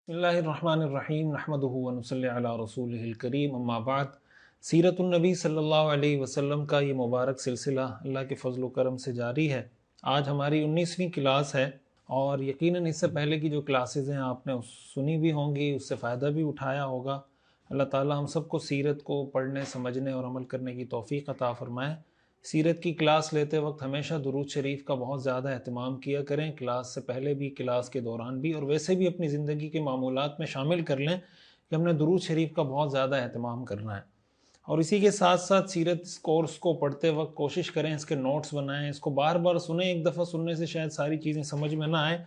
بسم اللہ الرحمن الرحیم نحمدہ ونصلی علی رسولہ الکریم اما بعد۔ سیرت النبی صلی اللہ علیہ وسلم کا یہ مبارک سلسلہ اللہ کے فضل و کرم سے جاری ہے۔ آج ہماری 19ویں کلاس ہے اور یقیناً اس سے پہلے کی جو کلاسز ہیں آپ نے سنی بھی ہوں گی، اس سے فائدہ بھی اٹھایا ہوگا۔ اللہ تعالیٰ ہم سب کو سیرت کو پڑھنے، سمجھنے اور عمل کرنے کی توفیق عطا فرمائے۔ سیرت کی کلاس لیتے وقت ہمیشہ درود شریف کا بہت زیادہ اہتمام کیا کریں، کلاس سے پہلے بھی، کلاس کے دوران بھی، اور ویسے بھی اپنی زندگی کے معمولات میں شامل کر لیں کہ ہم نے درود شریف کا بہت زیادہ اہتمام کرنا ہے۔ اور اسی کے ساتھ ساتھ سیرت کورس کو پڑھتے وقت کوشش کریں اس کے نوٹس بنائیں، اس کو بار بار سنیں۔ ایک دفعہ سننے سے شاید ساری چیزیں سمجھ میں نہ آئیں،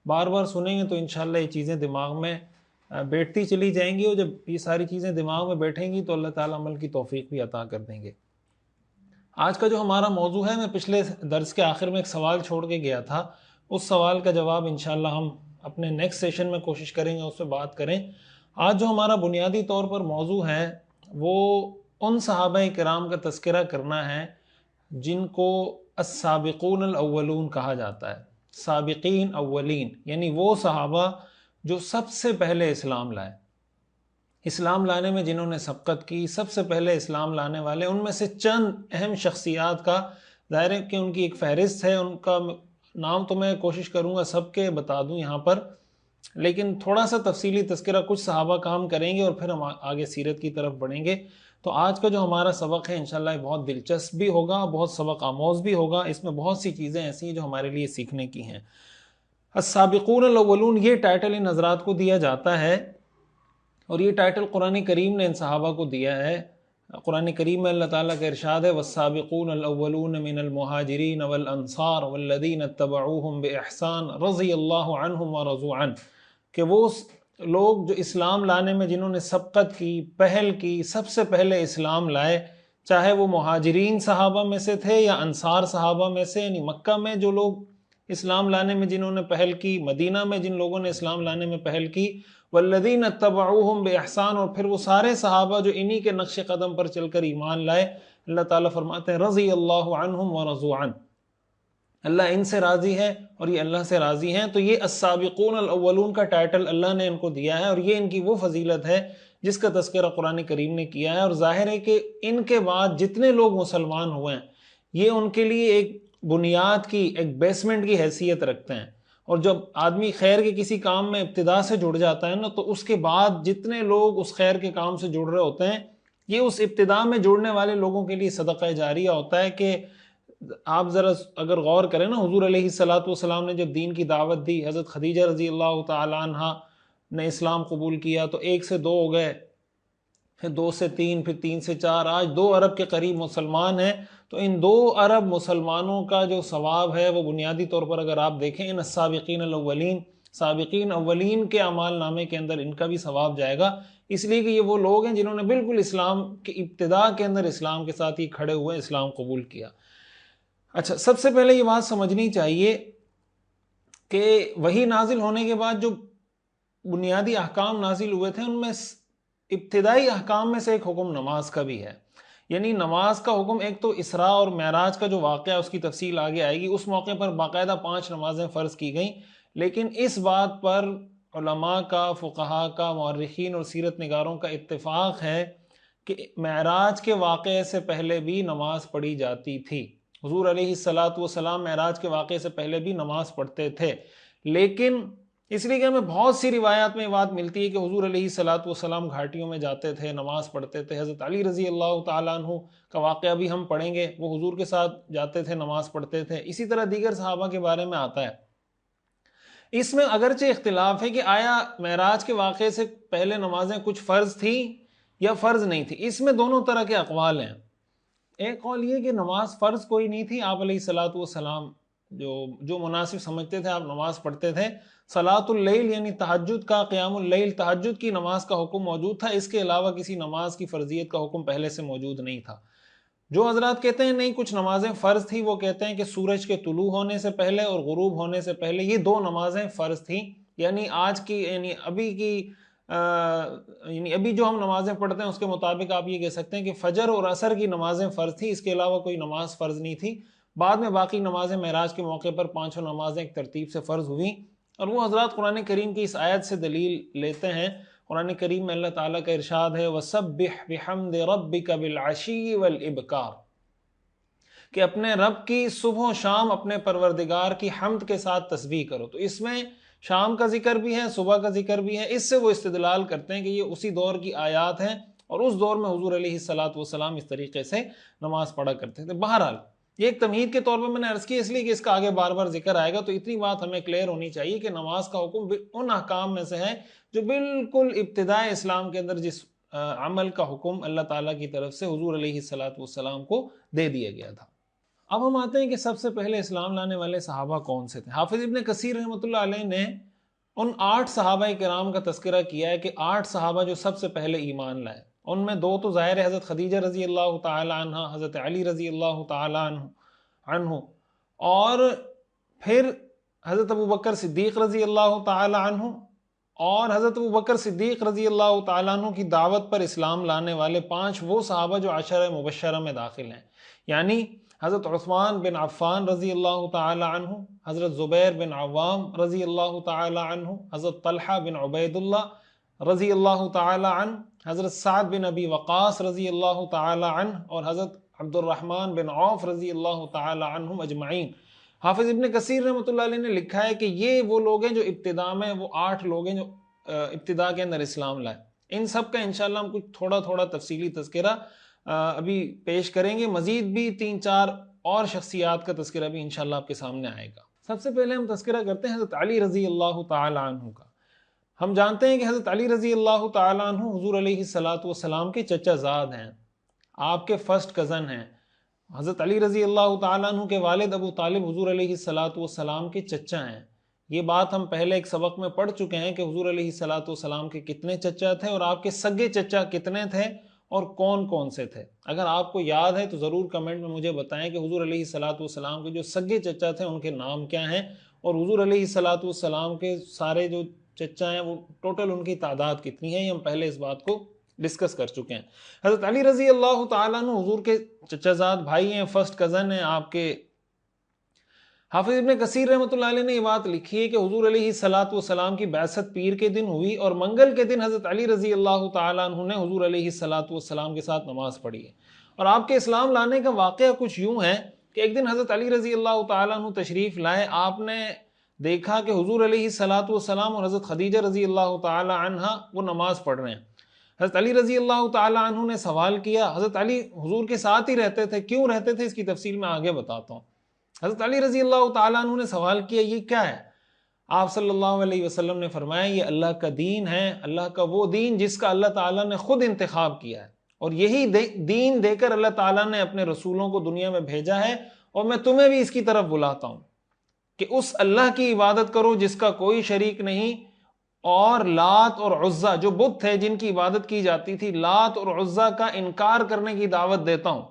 بار بار سنیں گے تو انشاءاللہ یہ چیزیں دماغ میں بیٹھتی چلی جائیں گی، اور جب یہ ساری چیزیں دماغ میں بیٹھیں گی تو اللہ تعالیٰ عمل کی توفیق بھی عطا کر دیں گے۔ آج کا جو ہمارا موضوع ہے، میں پچھلے درس کے آخر میں ایک سوال چھوڑ کے گیا تھا، اس سوال کا جواب انشاءاللہ ہم اپنے نیکسٹ سیشن میں کوشش کریں گے اس پہ بات کریں۔ آج جو ہمارا بنیادی طور پر موضوع ہے وہ ان صحابہ کرام کا تذکرہ کرنا ہے جن کو السابقون الاولون کہا جاتا ہے۔ سابقین اولین یعنی وہ صحابہ جو سب سے پہلے اسلام لائے، اسلام لانے میں جنہوں نے سبقت کی، سب سے پہلے اسلام لانے والے۔ ان میں سے چند اہم شخصیات کا ظاہر ہے کہ ان کی ایک فہرست ہے، ان کا نام تو میں کوشش کروں گا سب کے بتا دوں یہاں پر، لیکن تھوڑا سا تفصیلی تذکرہ کچھ صحابہ کا ہم کریں گے اور پھر ہم آگے سیرت کی طرف بڑھیں گے۔ تو آج کا جو ہمارا سبق ہے انشاءاللہ یہ بہت دلچسپ بھی ہوگا، بہت سبق آموز بھی ہوگا۔ اس میں بہت سی چیزیں ایسی ہیں جو ہمارے لیے سیکھنے کی ہیں۔ السابقون الاولون یہ ٹائٹل ان حضرات کو دیا جاتا ہے، اور یہ ٹائٹل قرآن کریم نے ان صحابہ کو دیا ہے۔ قرآن کریم میں اللہ تعالیٰ کا ارشاد ہے والسابقون الاولون من المہاجرین والانصار والذین اتبعوہم باحسان رضی اللہ عنہم ورضوا عنہ، کہ وہ لوگ جو اسلام لانے میں جنہوں نے سبقت کی، پہل کی، سب سے پہلے اسلام لائے، چاہے وہ مہاجرین صحابہ میں سے تھے یا انصار صحابہ میں سے، یعنی مکہ میں جو لوگ اسلام لانے میں جنہوں نے پہل کی، مدینہ میں جن لوگوں نے اسلام لانے میں پہل کی، والذین اتبعوہم باحسان، اور پھر وہ سارے صحابہ جو انہی کے نقش قدم پر چل کر ایمان لائے۔ اللہ تعالیٰ فرماتے ہیں رضی اللہ عنہم ورضوا عنہ، اللہ ان سے راضی ہے اور یہ اللہ سے راضی ہیں۔ تو یہ السابقون الاولون کا ٹائٹل اللہ نے ان کو دیا ہے، اور یہ ان کی وہ فضیلت ہے جس کا تذکرہ قرآن کریم نے کیا ہے۔ اور ظاہر ہے کہ ان کے بعد جتنے لوگ مسلمان ہوئے ہیں یہ ان کے لیے ایک بنیاد کی، ایک بیسمنٹ کی حیثیت رکھتے ہیں، اور جب آدمی خیر کے کسی کام میں ابتدا سے جڑ جاتا ہے نا، تو اس کے بعد جتنے لوگ اس خیر کے کام سے جڑ رہے ہوتے ہیں یہ اس ابتدا میں جڑنے والے لوگوں کے لیے صدقہ جاریہ ہوتا ہے۔ کہ آپ ذرا اگر غور کریں نا، حضور علیہ السلام نے جب دین کی دعوت دی، حضرت خدیجہ رضی اللہ تعالی عنہ نے اسلام قبول کیا تو 1 سے 2 ہو گئے، پھر 2 سے 3، پھر 3 سے 4، آج 2 ارب کے قریب مسلمان ہیں۔ تو ان 2 ارب مسلمانوں کا جو ثواب ہے وہ بنیادی طور پر اگر آپ دیکھیں ان السابقین الاولین، سابقین اولین کے اعمال نامے کے اندر ان کا بھی ثواب جائے گا، اس لیے کہ یہ وہ لوگ ہیں جنہوں نے بالکل اسلام کی ابتدا کے اندر اسلام کے ساتھ ہی کھڑے ہوئے اسلام قبول کیا۔ اچھا، سب سے پہلے یہ بات سمجھنی چاہیے کہ وحی نازل ہونے کے بعد جو بنیادی احکام نازل ہوئے تھے ان میں ابتدائی احکام میں سے ایک حکم نماز کا بھی ہے۔ یعنی نماز کا حکم، ایک تو اسراء اور معراج کا جو واقعہ اس کی تفصیل آگے آئے گی، اس موقع پر باقاعدہ 5 نمازیں فرض کی گئیں، لیکن اس بات پر علماء کا، فقہاء کا، مورخین اور سیرت نگاروں کا اتفاق ہے کہ معراج کے واقعے سے پہلے بھی نماز پڑھی جاتی تھی۔ حضور علیہ السلام معراج کے واقعے سے پہلے بھی نماز پڑھتے تھے، لیکن اس لیے کہ ہمیں بہت سی روایات میں یہ بات ملتی ہے کہ حضور علیہ السلام گھاٹیوں میں جاتے تھے، نماز پڑھتے تھے۔ حضرت علی رضی اللہ تعالیٰ عنہ کا واقعہ بھی ہم پڑھیں گے، وہ حضور کے ساتھ جاتے تھے، نماز پڑھتے تھے۔ اسی طرح دیگر صحابہ کے بارے میں آتا ہے۔ اس میں اگرچہ اختلاف ہے کہ آیا معراج کے واقعے سے پہلے نمازیں کچھ فرض تھیں یا فرض نہیں تھی، اس میں دونوں طرح کے اقوال ہیں۔ ایک قول یہ کہ نماز فرض کوئی نہیں تھی، آپ علیہ السلام جو مناسب سمجھتے تھے آپ نماز پڑھتے تھے۔ صلاۃ اللیل یعنی تہجد کا، قیام اللیل، تہجد کی نماز کا حکم موجود تھا، اس کے علاوہ کسی نماز کی فرضیت کا حکم پہلے سے موجود نہیں تھا۔ جو حضرات کہتے ہیں نہیں کچھ نمازیں فرض تھی، وہ کہتے ہیں کہ سورج کے طلوع ہونے سے پہلے اور غروب ہونے سے پہلے یہ 2 نمازیں فرض تھیں، یعنی آج کی، یعنی ابھی جو ہم نمازیں پڑھتے ہیں اس کے مطابق آپ یہ کہہ سکتے ہیں کہ فجر اور عصر کی نمازیں فرض تھیں، اس کے علاوہ کوئی نماز فرض نہیں تھی۔ بعد میں باقی نمازیں معراج کے موقع پر 5 نمازیں ایک ترتیب سے فرض ہوئیں۔ اور وہ حضرات قرآن کریم کی اس آیت سے دلیل لیتے ہیں۔ قرآن کریم میں اللہ تعالیٰ کا ارشاد ہے وَسَبِّحْ بِحَمْدِ رَبِّكَ بِالْعَشِيِّ وَالْإِبْكَارِ، کہ اپنے رب کی صبح و شام اپنے پروردگار کی حمد کے ساتھ تسبیح کرو۔ تو اس میں شام کا ذکر بھی ہے، صبح کا ذکر بھی ہے۔ اس سے وہ استدلال کرتے ہیں کہ یہ اسی دور کی آیات ہیں، اور اس دور میں حضور علیہ السلام اس طریقے سے نماز پڑھا کرتے تھے۔ بہرحال یہ ایک تمہید کے طور پر میں نے عرض کی، اس لیے کہ اس کا آگے بار بار ذکر آئے گا، تو اتنی بات ہمیں کلیئر ہونی چاہیے کہ نماز کا حکم ان احکام میں سے ہے جو بالکل ابتدائے اسلام کے اندر جس عمل کا حکم اللہ تعالیٰ کی طرف سے حضور علیہ السلام کو دے دیا گیا تھا۔ اب ہم آتے ہیں کہ سب سے پہلے اسلام لانے والے صحابہ کون سے تھے۔ حافظ ابن کثیر رحمۃ اللہ علیہ نے ان 8 صحابہ کرام کا تذکرہ کیا ہے کہ 8 صحابہ جو سب سے پہلے ایمان لائے، ان میں 2 تو ظاہر ہے، حضرت خدیجہ رضی اللہ تعالی عنہ، حضرت علی رضی اللہ تعالی عنہ، اور پھر حضرت ابو بکر صدیق رضی اللہ تعالی عنہ، اور حضرت ابو بکر صدیق رضی اللہ تعالی عنہ کی دعوت پر اسلام لانے والے 5 وہ صحابہ جو عشرہ مبشرہ میں داخل ہیں، یعنی حضرت عثمان بن عفان رضی اللہ تعالی عنہ، حضرت زبیر بن عوام رضی اللہ تعالی عنہ، حضرت طلحہ بن عبید اللہ رضی اللہ تعالی عنہ، حضرت سعد بن ابی وقاص رضی اللہ تعالی عنہ، اور حضرت عبد الرحمن بن عوف رضی اللہ تعالی عنہم اجمعین۔ حافظ ابن کثیر رحمۃ اللہ علیہ نے لکھا ہے کہ یہ وہ لوگ ہیں جو ابتدا میں، وہ 8 لوگ ہیں جو ابتدا کے اندر اسلام لائے۔ ان سب کا انشاءاللہ ہم کچھ تھوڑا تھوڑا تفصیلی تذکرہ ابھی پیش کریں گے، مزید بھی 3-4 اور شخصیات کا تذکرہ بھی انشاءاللہ آپ کے سامنے آئے گا۔ سب سے پہلے ہم تذکرہ کرتے ہیں حضرت علی رضی اللہ تعالی عنہ کا۔ ہم جانتے ہیں کہ حضرت علی رضی اللہ تعالی عنہ حضور علیہ السلام کے چچا زاد ہیں، آپ کے فرسٹ کزن ہیں۔ حضرت علی رضی اللہ تعالیٰ عنہ کے والد ابو طالب حضور علیہ السلام کے چچا ہیں۔ یہ بات ہم پہلے ایک سبق میں پڑھ چکے ہیں کہ حضور علیہ السلام کے کتنے چچا تھے اور آپ کے سگے چچا کتنے تھے اور کون کون سے تھے۔ اگر آپ کو یاد ہے تو ضرور کمنٹ میں مجھے بتائیں کہ حضور علیہ السلام کے جو سگے چچا تھے ان کے نام کیا ہیں، اور حضور علیہ السلام کے سارے جو چچا ہیں وہ ٹوٹل ان کی تعداد کتنی ہے۔ یہ ہم پہلے اس بات کو ڈسکس کر چکے ہیں۔ حضرت علی رضی اللہ تعالیٰ عنہ حضور کے چچا زاد بھائی ہیں، فرسٹ کزن ہیں آپ کے۔ حافظ ابن کثیر رحمۃ اللہ علیہ نے یہ بات لکھی ہے کہ حضور علیہ السلام کی بعثت پیر کے دن ہوئی، اور منگل کے دن حضرت علی رضی اللہ تعالیٰ عنہ نے حضور علیہ السلام کے ساتھ نماز پڑھی ہے۔ اور آپ کے اسلام لانے کا واقعہ کچھ یوں ہے کہ ایک دن حضرت علی رضی اللہ تعالیٰ عنہ تشریف لائے، آپ نے دیکھا کہ حضور علیہ السلام اور حضرت خدیجہ رضی اللہ تعالیٰ عنہ وہ نماز پڑھ رہے ہیں۔ حضرت علی رضی اللہ تعالیٰ عنہ نے سوال کیا، حضرت علی حضور کے ساتھ ہی رہتے تھے، کیوں رہتے تھے اس کی تفصیل میں آگے بتاتا ہوں۔ حضرت علی رضی اللہ تعالیٰ عنہ نے سوال کیا یہ کیا ہے؟ آپ صلی اللہ علیہ وسلم نے فرمایا یہ اللہ کا دین ہے، اللہ کا وہ دین جس کا اللہ تعالیٰ نے خود انتخاب کیا ہے، اور یہی دین دے کر اللہ تعالیٰ نے اپنے رسولوں کو دنیا میں بھیجا ہے، اور میں تمہیں بھی اس کی طرف بلاتا ہوں کہ اس اللہ کی عبادت کرو جس کا کوئی شریک نہیں، اور لات اور عزا جو بت تھے جن کی عبادت کی جاتی تھی، لات اور عزا کا انکار کرنے کی دعوت دیتا ہوں۔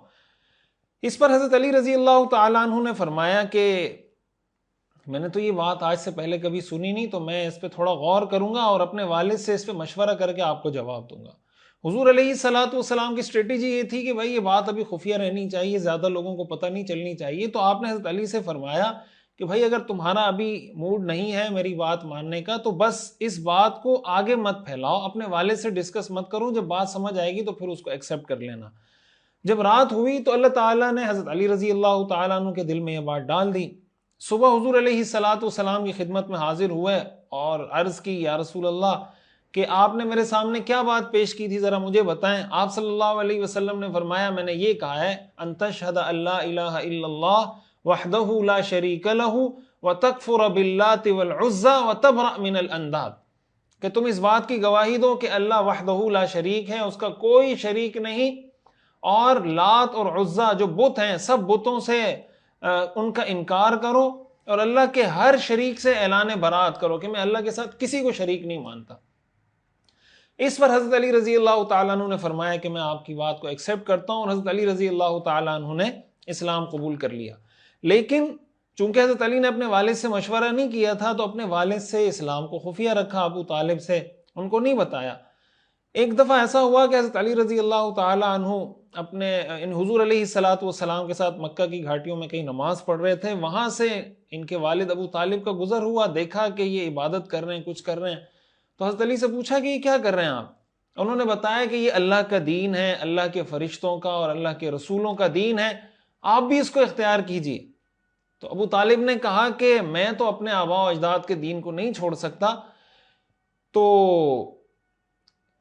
اس پر حضرت علی رضی اللہ تعالیٰ عنہ نے فرمایا کہ میں نے تو یہ بات آج سے پہلے کبھی سنی نہیں، تو میں اس پہ تھوڑا غور کروں گا اور اپنے والد سے اس پہ مشورہ کر کے آپ کو جواب دوں گا۔ حضور علیہ السلام کی اسٹریٹجی یہ تھی کہ بھائی یہ بات ابھی خفیہ رہنی چاہیے، زیادہ لوگوں کو پتہ نہیں چلنی چاہیے۔ تو آپ نے حضرت علی سے فرمایا کہ بھائی اگر تمہارا ابھی موڈ نہیں ہے میری بات ماننے کا تو بس اس بات کو آگے مت پھیلاؤ، اپنے والد سے ڈسکس مت کرو، جب بات سمجھ آئے گی تو پھر اس کو ایکسیپٹ کر لینا۔ جب رات ہوئی تو اللہ تعالیٰ نے حضرت علی رضی اللہ تعالیٰ عنہ کے دل میں یہ بات ڈال دی۔ صبح حضور علیہ السلام کی خدمت میں حاضر ہوئے اور عرض کی یا رسول اللہ کہ آپ نے میرے سامنے کیا بات پیش کی تھی، ذرا مجھے بتائیں۔ آپ صلی اللہ علیہ وسلم نے فرمایا میں نے یہ کہا ہے ان تشہد ان لا الہ الا اللہ وحدہ لا شریک لہ وتکفر باللات والعزى وتبرأ من الانداد، کہ تم اس بات کی گواہی دو کہ اللہ وحدہ لا شریک ہے، اس کا کوئی شریک نہیں، اور لات اور عزا جو بت ہیں سب بتوں سے ان کا انکار کرو، اور اللہ کے ہر شریک سے اعلان برات کرو کہ میں اللہ کے ساتھ کسی کو شریک نہیں مانتا۔ اس پر حضرت علی رضی اللہ تعالیٰ عنہ نے فرمایا کہ میں آپ کی بات کو ایکسیپٹ کرتا ہوں، اور حضرت علی رضی اللہ تعالیٰ عنہ نے اسلام قبول کر لیا۔ لیکن چونکہ حضرت علی نے اپنے والد سے مشورہ نہیں کیا تھا تو اپنے والد سے اسلام کو خفیہ رکھا، ابو طالب سے ان کو نہیں بتایا۔ ایک دفعہ ایسا ہوا کہ حضرت علی رضی اللہ تعالی عنہ اپنے حضور علیہ الصلوۃ والسلام کے ساتھ مکہ کی گھاٹیوں میں کہیں نماز پڑھ رہے تھے، وہاں سے ان کے والد ابو طالب کا گزر ہوا، دیکھا کہ یہ عبادت کر رہے ہیں، کچھ کر رہے ہیں، تو حضرت علی سے پوچھا کہ یہ کیا کر رہے ہیں آپ؟ انہوں نے بتایا کہ یہ اللہ کا دین ہے، اللہ کے فرشتوں کا اور اللہ کے رسولوں کا دین ہے، آپ بھی اس کو اختیار کیجیے۔ تو ابو طالب نے کہا کہ میں تو اپنے آباء و اجداد کے دین کو نہیں چھوڑ سکتا۔ تو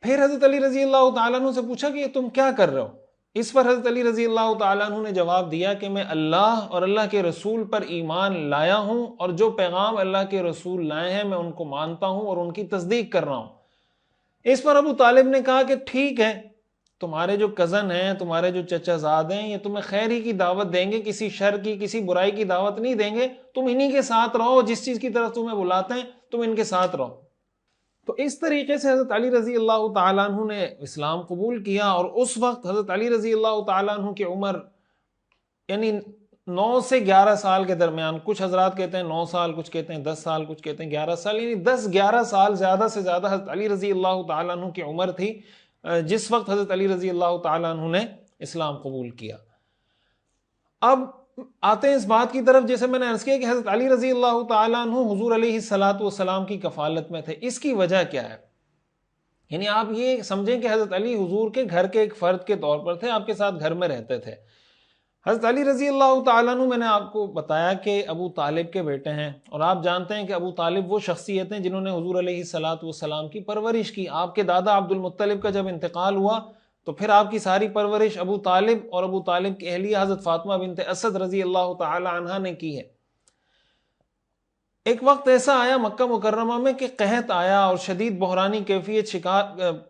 پھر حضرت علی رضی اللہ تعالیٰ عنہ سے پوچھا کہ یہ تم کیا کر رہے ہو؟ اس پر حضرت علی رضی اللہ تعالیٰ عنہ نے جواب دیا کہ میں اللہ اور اللہ کے رسول پر ایمان لایا ہوں، اور جو پیغام اللہ کے رسول لائے ہیں میں ان کو مانتا ہوں اور ان کی تصدیق کر رہا ہوں۔ اس پر ابو طالب نے کہا کہ ٹھیک ہے، تمہارے جو کزن ہیں، تمہارے جو چچا زاد ہیں، یہ تمہیں خیر ہی کی دعوت دیں گے، کسی شر کی، کسی برائی کی دعوت نہیں دیں گے، تم انہی کے ساتھ رہو، جس چیز کی طرف تمہیں بلاتے ہیں تم ان کے ساتھ رہو۔ تو اس طریقے سے حضرت علی رضی اللہ تعالیٰ عنہ نے اسلام قبول کیا، اور اس وقت حضرت علی رضی اللہ تعالیٰ عنہ کی عمر یعنی 9 سے 11 سال کے درمیان، کچھ حضرات کہتے ہیں 9 سال، کچھ کہتے ہیں 10 سال، کچھ کہتے ہیں 11 سال، یعنی 10-11 سال زیادہ سے زیادہ حضرت علی رضی اللہ تعالیٰ عنہ کی عمر تھی جس وقت حضرت علی رضی اللہ تعالیٰ عنہ نے اسلام قبول کیا۔ اب آتے ہیں اس بات کی طرف، جیسے میں نے عرض کیا کہ حضرت علی رضی اللہ تعالیٰ عنہ حضور علیہ الصلوۃ والسلام کی کفالت میں تھے۔ اس کی وجہ کیا ہے؟ یعنی آپ یہ سمجھیں کہ حضرت علی حضور کے گھر کے ایک فرد کے طور پر تھے، آپ کے ساتھ گھر میں رہتے تھے۔ حضرت علی رضی اللہ تعالیٰ عنہ، میں نے آپ کو بتایا کہ ابو طالب کے بیٹے ہیں، اور آپ جانتے ہیں کہ ابو طالب وہ شخصیت ہیں جنہوں نے حضور علیہ الصلوۃ والسلام کی پرورش کی۔ آپ کے دادا عبد المطلب کا جب انتقال ہوا تو پھر آپ کی ساری پرورش ابو طالب اور ابو طالب کی اہلیہ حضرت فاطمہ بنت اسد رضی اللہ تعالی عنہا نے کی ہے۔ ایک وقت ایسا آیا مکہ مکرمہ میں کہ قحط آیا اور شدید بحرانی کیفیت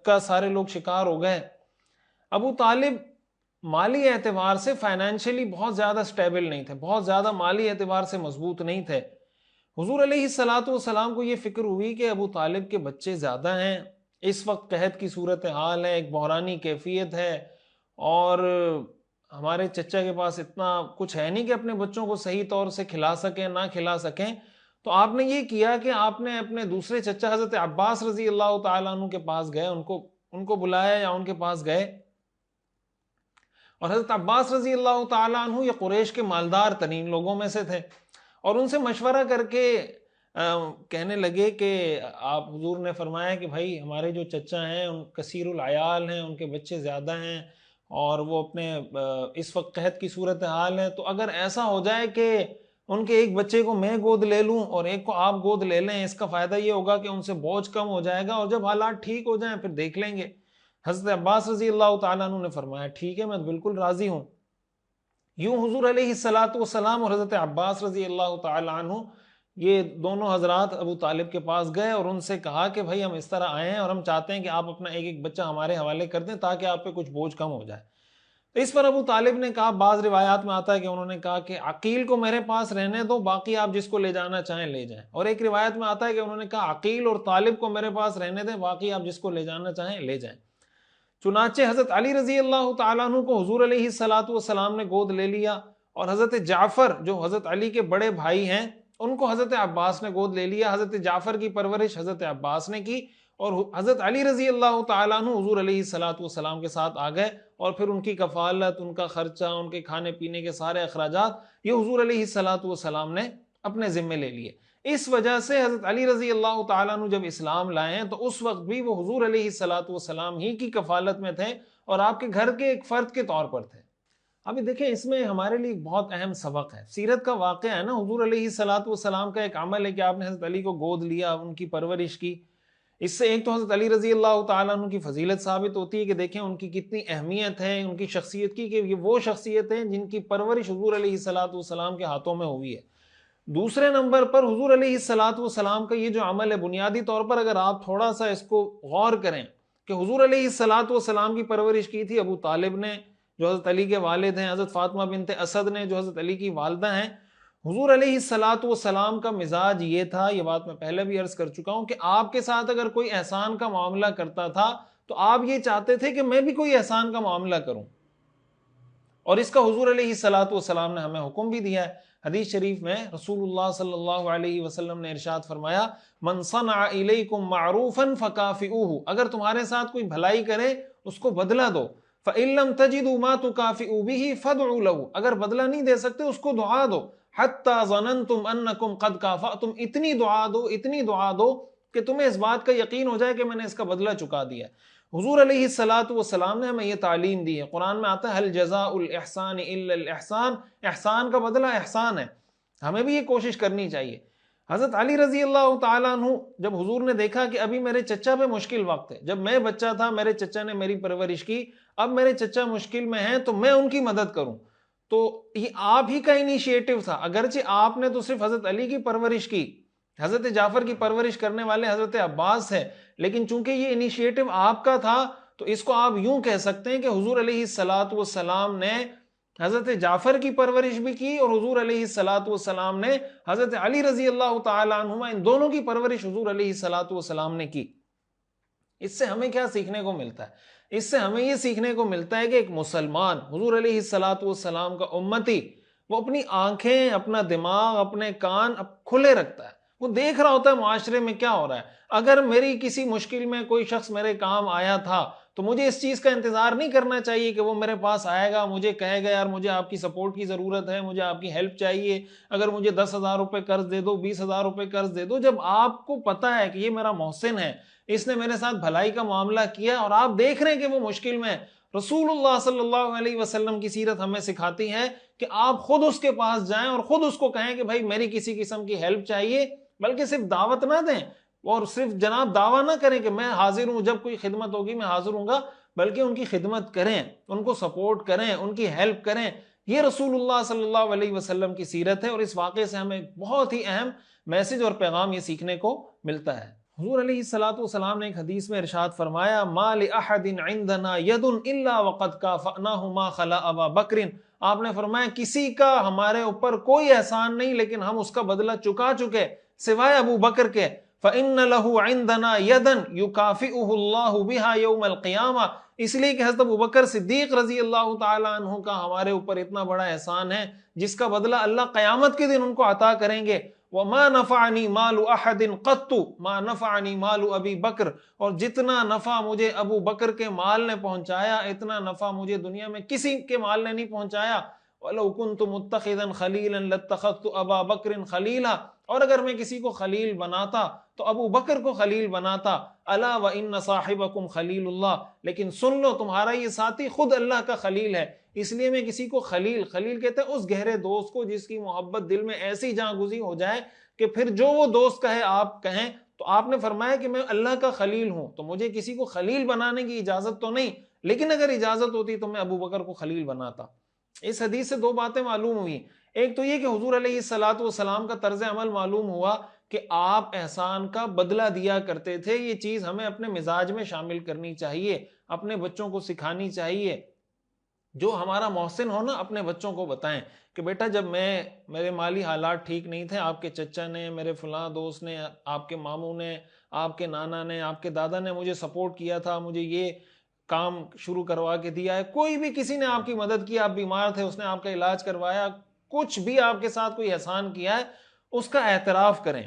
کا سارے لوگ شکار ہو گئے۔ ابو طالب مالی اعتبار سے فائنینشلی بہت زیادہ سٹیبل نہیں تھے، بہت زیادہ مالی اعتبار سے مضبوط نہیں تھے۔ حضور علیہ الصلوۃ والسلام کو یہ فکر ہوئی کہ ابو طالب کے بچے زیادہ ہیں، اس وقت قحط کی صورتحال ہے، ایک بحرانی کیفیت ہے، اور ہمارے چچا کے پاس اتنا کچھ ہے نہیں کہ اپنے بچوں کو صحیح طور سے کھلا سکیں، نہ کھلا سکیں۔ تو آپ نے یہ کیا کہ آپ نے اپنے دوسرے چچا حضرت عباس رضی اللہ تعالیٰ عنہ کے پاس گئے، ان کو بلایا یا ان کے پاس گئے، اور حضرت عباس رضی اللہ تعالیٰ عنہ یہ قریش کے مالدار ترین لوگوں میں سے تھے، اور ان سے مشورہ کر کے کہنے لگے کہ آپ حضور نے فرمایا کہ بھائی ہمارے جو چچا ہیں ان کثیر العیال ہیں، ان کے بچے زیادہ ہیں، اور وہ اپنے اس وقت قحط کی صورتحال ہے، تو اگر ایسا ہو جائے کہ ان کے ایک بچے کو میں گود لے لوں اور ایک کو آپ گود لے لیں، اس کا فائدہ یہ ہوگا کہ ان سے بوجھ کم ہو جائے گا، اور جب حالات ٹھیک ہو جائیں پھر دیکھ لیں گے۔ حضرت عباس رضی اللہ تعالیٰ عنہ نے فرمایا ٹھیک ہے، میں بالکل راضی ہوں۔ یوں حضور علیہ الصلوۃ والسلام اور حضرت عباس رضی اللہ تعالیٰ عنہ یہ دونوں حضرات ابو طالب کے پاس گئے اور ان سے کہا کہ بھائی ہم اس طرح آئے ہیں اور ہم چاہتے ہیں کہ آپ اپنا ایک ایک بچہ ہمارے حوالے کر دیں تاکہ آپ پہ کچھ بوجھ کم ہو جائے۔ تو اس پر ابو طالب نے کہا، بعض روایات میں آتا ہے کہ انہوں نے کہا کہ عقیل کو میرے پاس رہنے دو، باقی آپ جس کو لے جانا چاہیں لے جائیں، اور ایک روایت میں آتا ہے کہ انہوں نے کہا عقیل اور طالب کو میرے پاس رہنے دیں، باقی آپ جس کو لے جانا چاہیں لے جائیں۔ چنانچہ حضرت علی رضی اللہ تعالیٰ عنہ کو حضور علیہ الصلوۃ والسلام نے گود لے لیا، اور حضرت جعفر جو حضرت علی کے بڑے بھائی ہیں ان کو حضرت عباس نے گود لے لیا۔ حضرت جعفر کی پرورش حضرت عباس نے کی، اور حضرت علی رضی اللہ تعالیٰ عنہ حضور علیہ الصلوۃ والسلام کے ساتھ آ گئے، اور پھر ان کی کفالت، ان کا خرچہ، ان کے کھانے پینے کے سارے اخراجات یہ حضور علیہ الصلوۃ والسلام نے اپنے ذمے لے لیے۔ اس وجہ سے حضرت علی رضی اللہ تعالیٰ عنہ جب اسلام لائے ہیں تو اس وقت بھی وہ حضور علیہ الصلوۃ والسلام ہی کی کفالت میں تھے اور آپ کے گھر کے ایک فرد کے طور پر تھے۔ ابھی دیکھیں اس میں ہمارے لیے بہت اہم سبق ہے، سیرت کا واقعہ ہے نا، حضور علیہ الصلوۃ والسلام کا ایک عمل ہے کہ آپ نے حضرت علی کو گود لیا، ان کی پرورش کی۔ اس سے ایک تو حضرت علی رضی اللہ تعالیٰ عنہ کی فضیلت ثابت ہوتی ہے کہ دیکھیں ان کی کتنی اہمیت ہے ان کی شخصیت کی، کہ یہ وہ شخصیت ہیں جن کی پرورش حضور علیہ الصلوۃ والسلام کے ہاتھوں میں ہوئی ہے۔ دوسرے نمبر پر حضور علیہ الصلوۃ والسلام کا یہ جو عمل ہے، بنیادی طور پر اگر آپ تھوڑا سا اس کو غور کریں کہ حضور علیہ الصلوۃ والسلام کی پرورش کی تھی ابو طالب نے جو حضرت علی کے والد ہیں، حضرت فاطمہ بنت اسد نے جو حضرت علی کی والدہ ہیں۔ حضور علیہ الصلوۃ والسلام کا مزاج یہ تھا، یہ بات میں پہلے بھی عرض کر چکا ہوں، کہ آپ کے ساتھ اگر کوئی احسان کا معاملہ کرتا تھا تو آپ یہ چاہتے تھے کہ میں بھی کوئی احسان کا معاملہ کروں، اور اس کا حضور علیہ الصلوۃ والسلام نے ہمیں حکم بھی دیا ہے۔ حدیث شریف میں رسول اللہ صلی اللہ علیہ وسلم نے ارشاد فرمایا من صنع الیکم معروفا فکافئوہ، اگر تمہارے ساتھ کوئی بھلائی کرے اس کو بدلہ دو، فإن لم تجدوا ما تکافئوا به فادعوا له، اگر بدلہ نہیں دے سکتے اس کو دعا دو، حتی ظننتم انکم قد کافأتم، اتنی دعا دو کہ تمہیں اس بات کا یقین ہو جائے کہ میں نے اس کا بدلہ چکا دیا۔ حضور علیہ الصلوۃ والسلام نے ہمیں یہ تعلیم دی ہے، قرآن میں آتا ہے هل جزاء الاحسان الا الاحسان، احسان کا بدلہ احسان ہے، ہمیں بھی یہ کوشش کرنی چاہیے۔ حضرت علی رضی اللہ تعالیٰ عنہ جب حضور نے دیکھا کہ ابھی میرے چچا پہ مشکل وقت ہے، جب میں بچہ تھا میرے چچا نے میری پرورش کی، اب میرے چچا مشکل میں ہیں تو میں ان کی مدد کروں، تو یہ آپ ہی کا انیشیٹو تھا، اگرچہ آپ نے تو صرف حضرت علی کی پرورش کی، حضرت جعفر کی پرورش کرنے والے حضرت عباس ہے، لیکن چونکہ یہ انیشیٹو آپ کا تھا تو اس کو آپ یوں کہہ سکتے ہیں کہ حضور علیہ الصلوۃ والسلام نے حضرت جعفر کی پرورش بھی کی اور حضور علیہ الصلوۃ والسلام نے حضرت علی رضی اللہ تعالی عنہما ان دونوں کی پرورش حضور علیہ الصلوۃ والسلام نے کی۔ اس سے ہمیں کیا سیکھنے کو ملتا ہے؟ اس سے ہمیں یہ سیکھنے کو ملتا ہے کہ ایک مسلمان حضور علیہ الصلوۃ والسلام کا امتی وہ اپنی آنکھیں، اپنا دماغ، اپنے کان کھلے رکھتا ہے، وہ دیکھ رہا ہوتا ہے معاشرے میں کیا ہو رہا ہے۔ اگر میری کسی مشکل میں کوئی شخص میرے کام آیا تھا تو مجھے اس چیز کا انتظار نہیں کرنا چاہیے کہ وہ میرے پاس آئے گا، مجھے کہے گا یار مجھے آپ کی سپورٹ کی ضرورت ہے، مجھے آپ کی ہیلپ چاہیے، اگر مجھے 10,000 روپے قرض دے دو، 20,000 روپے قرض دے دو۔ جب آپ کو پتا ہے کہ یہ میرا محسن ہے، اس نے میرے ساتھ بھلائی کا معاملہ کیا اور آپ دیکھ رہے ہیں کہ وہ مشکل میں ہے، رسول اللہ صلی اللہ علیہ وسلم کی سیرت ہمیں سکھاتی ہے کہ آپ خود اس کے پاس جائیں اور خود اس کو کہیں کہ بھائی میری کسی قسم کی ہیلپ چاہیے، بلکہ صرف دعوت نہ دیں اور صرف جناب دعویٰ نہ کریں کہ میں حاضر ہوں، جب کوئی خدمت ہوگی میں حاضر ہوں گا، بلکہ ان کی خدمت کریں، ان کو سپورٹ کریں، ان کی ہیلپ کریں۔ یہ رسول اللہ صلی اللہ علیہ وسلم کی سیرت ہے اور اس واقعے سے ہمیں بہت ہی اہم میسج اور پیغام یہ سیکھنے کو ملتا ہے۔ حضور علیہ الصلوۃ والسلام نے ایک حدیث میں ارشاد فرمایا ما لأحد عندنا ید الا وقد کافأناہ ما خلا ابا بکر، آپ نے فرمایا کسی کا ہمارے اوپر کوئی احسان نہیں لیکن ہم اس کا بدلہ چکا چکے سوائے ابو بکر کے، فإن له عندنا یدا یکافئہ اللہ بہا یوم القیامہ، اس لیے کہ حضرت ابو بکر صدیق رضی اللہ تعالی عنہ کا ہمارے اوپر اتنا بڑا احسان ہے جس کا بدلہ اللہ قیامت کے دن ان کو عطا کریں گے۔ وَمَا نَفَعَنِي مَالُ أَحَدٍ قَطُّ مَا نَفَعَنِي مَالُ أَبِي بَكْر، اور جتنا نفع مجھے ابو بکر کے مال نے پہنچایا اتنا نفع مجھے دنیا میں کسی کے مال نے نہیں پہنچایا۔ وَلَوْ كُنْتُ مُتَّخِذًا خَلِيلًا لَاتَّخَذْتُ أَبَا بَكْرٍ خَلِيلًا، اور اگر میں کسی کو خلیل بناتا تو ابو بکر کو خلیل بناتا۔ أَلَا وَإِنَّ صَاحِبَكُمْ خَلِيلُ اللَّهِ، لیکن سن لو تمہارا یہ ساتھی خود اللہ کا خلیل ہے، اس لیے میں کسی کو خلیل کہتے ہیں اس گہرے دوست کو جس کی محبت دل میں ایسی جاں گزی ہو جائے کہ پھر جو وہ دوست کہے آپ کہیں۔ تو آپ نے فرمایا کہ میں اللہ کا خلیل ہوں تو مجھے کسی کو خلیل بنانے کی اجازت تو نہیں، لیکن اگر اجازت ہوتی تو میں ابو بکر کو خلیل بناتا۔ اس حدیث سے دو باتیں معلوم ہوئی، ایک تو یہ کہ حضور علیہ الصلوۃ والسلام کا طرز عمل معلوم ہوا کہ آپ احسان کا بدلہ دیا کرتے تھے، یہ چیز ہمیں اپنے مزاج میں شامل کرنی چاہیے، اپنے بچوں کو سکھانی چاہیے۔ جو ہمارا محسن ہو نا اپنے بچوں کو بتائیں کہ بیٹا جب میرے مالی حالات ٹھیک نہیں تھے، آپ کے چچا نے، میرے فلاں دوست نے، آپ کے ماموں نے، آپ کے نانا نے، آپ کے دادا نے مجھے سپورٹ کیا تھا، مجھے یہ کام شروع کروا کے دیا ہے، کوئی بھی کسی نے آپ کی مدد کی، آپ بیمار تھے اس نے آپ کا علاج کروایا، کچھ بھی آپ کے ساتھ کوئی احسان کیا ہے اس کا اعتراف کریں،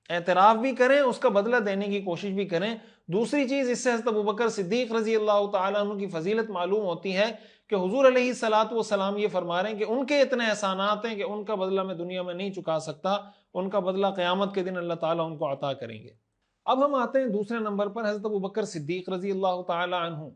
اعتراف بھی کریں، اس کا بدلہ دینے کی کوشش بھی کریں۔ دوسری چیز اس سے حضرت ابوبکر صدیق رضی اللہ تعالیٰ عنہ کی فضیلت معلوم ہوتی ہے کہ حضور علیہ الصلوۃ والسلام یہ فرما رہے ہیں کہ ان کے اتنے احسانات ہیں کہ ان کا بدلہ میں دنیا میں نہیں چکا سکتا، ان کا بدلہ قیامت کے دن اللہ تعالیٰ ان کو عطا کریں گے۔ اب ہم آتے ہیں دوسرے نمبر پر حضرت ابوبکر صدیق رضی اللہ تعالیٰ عنہ۔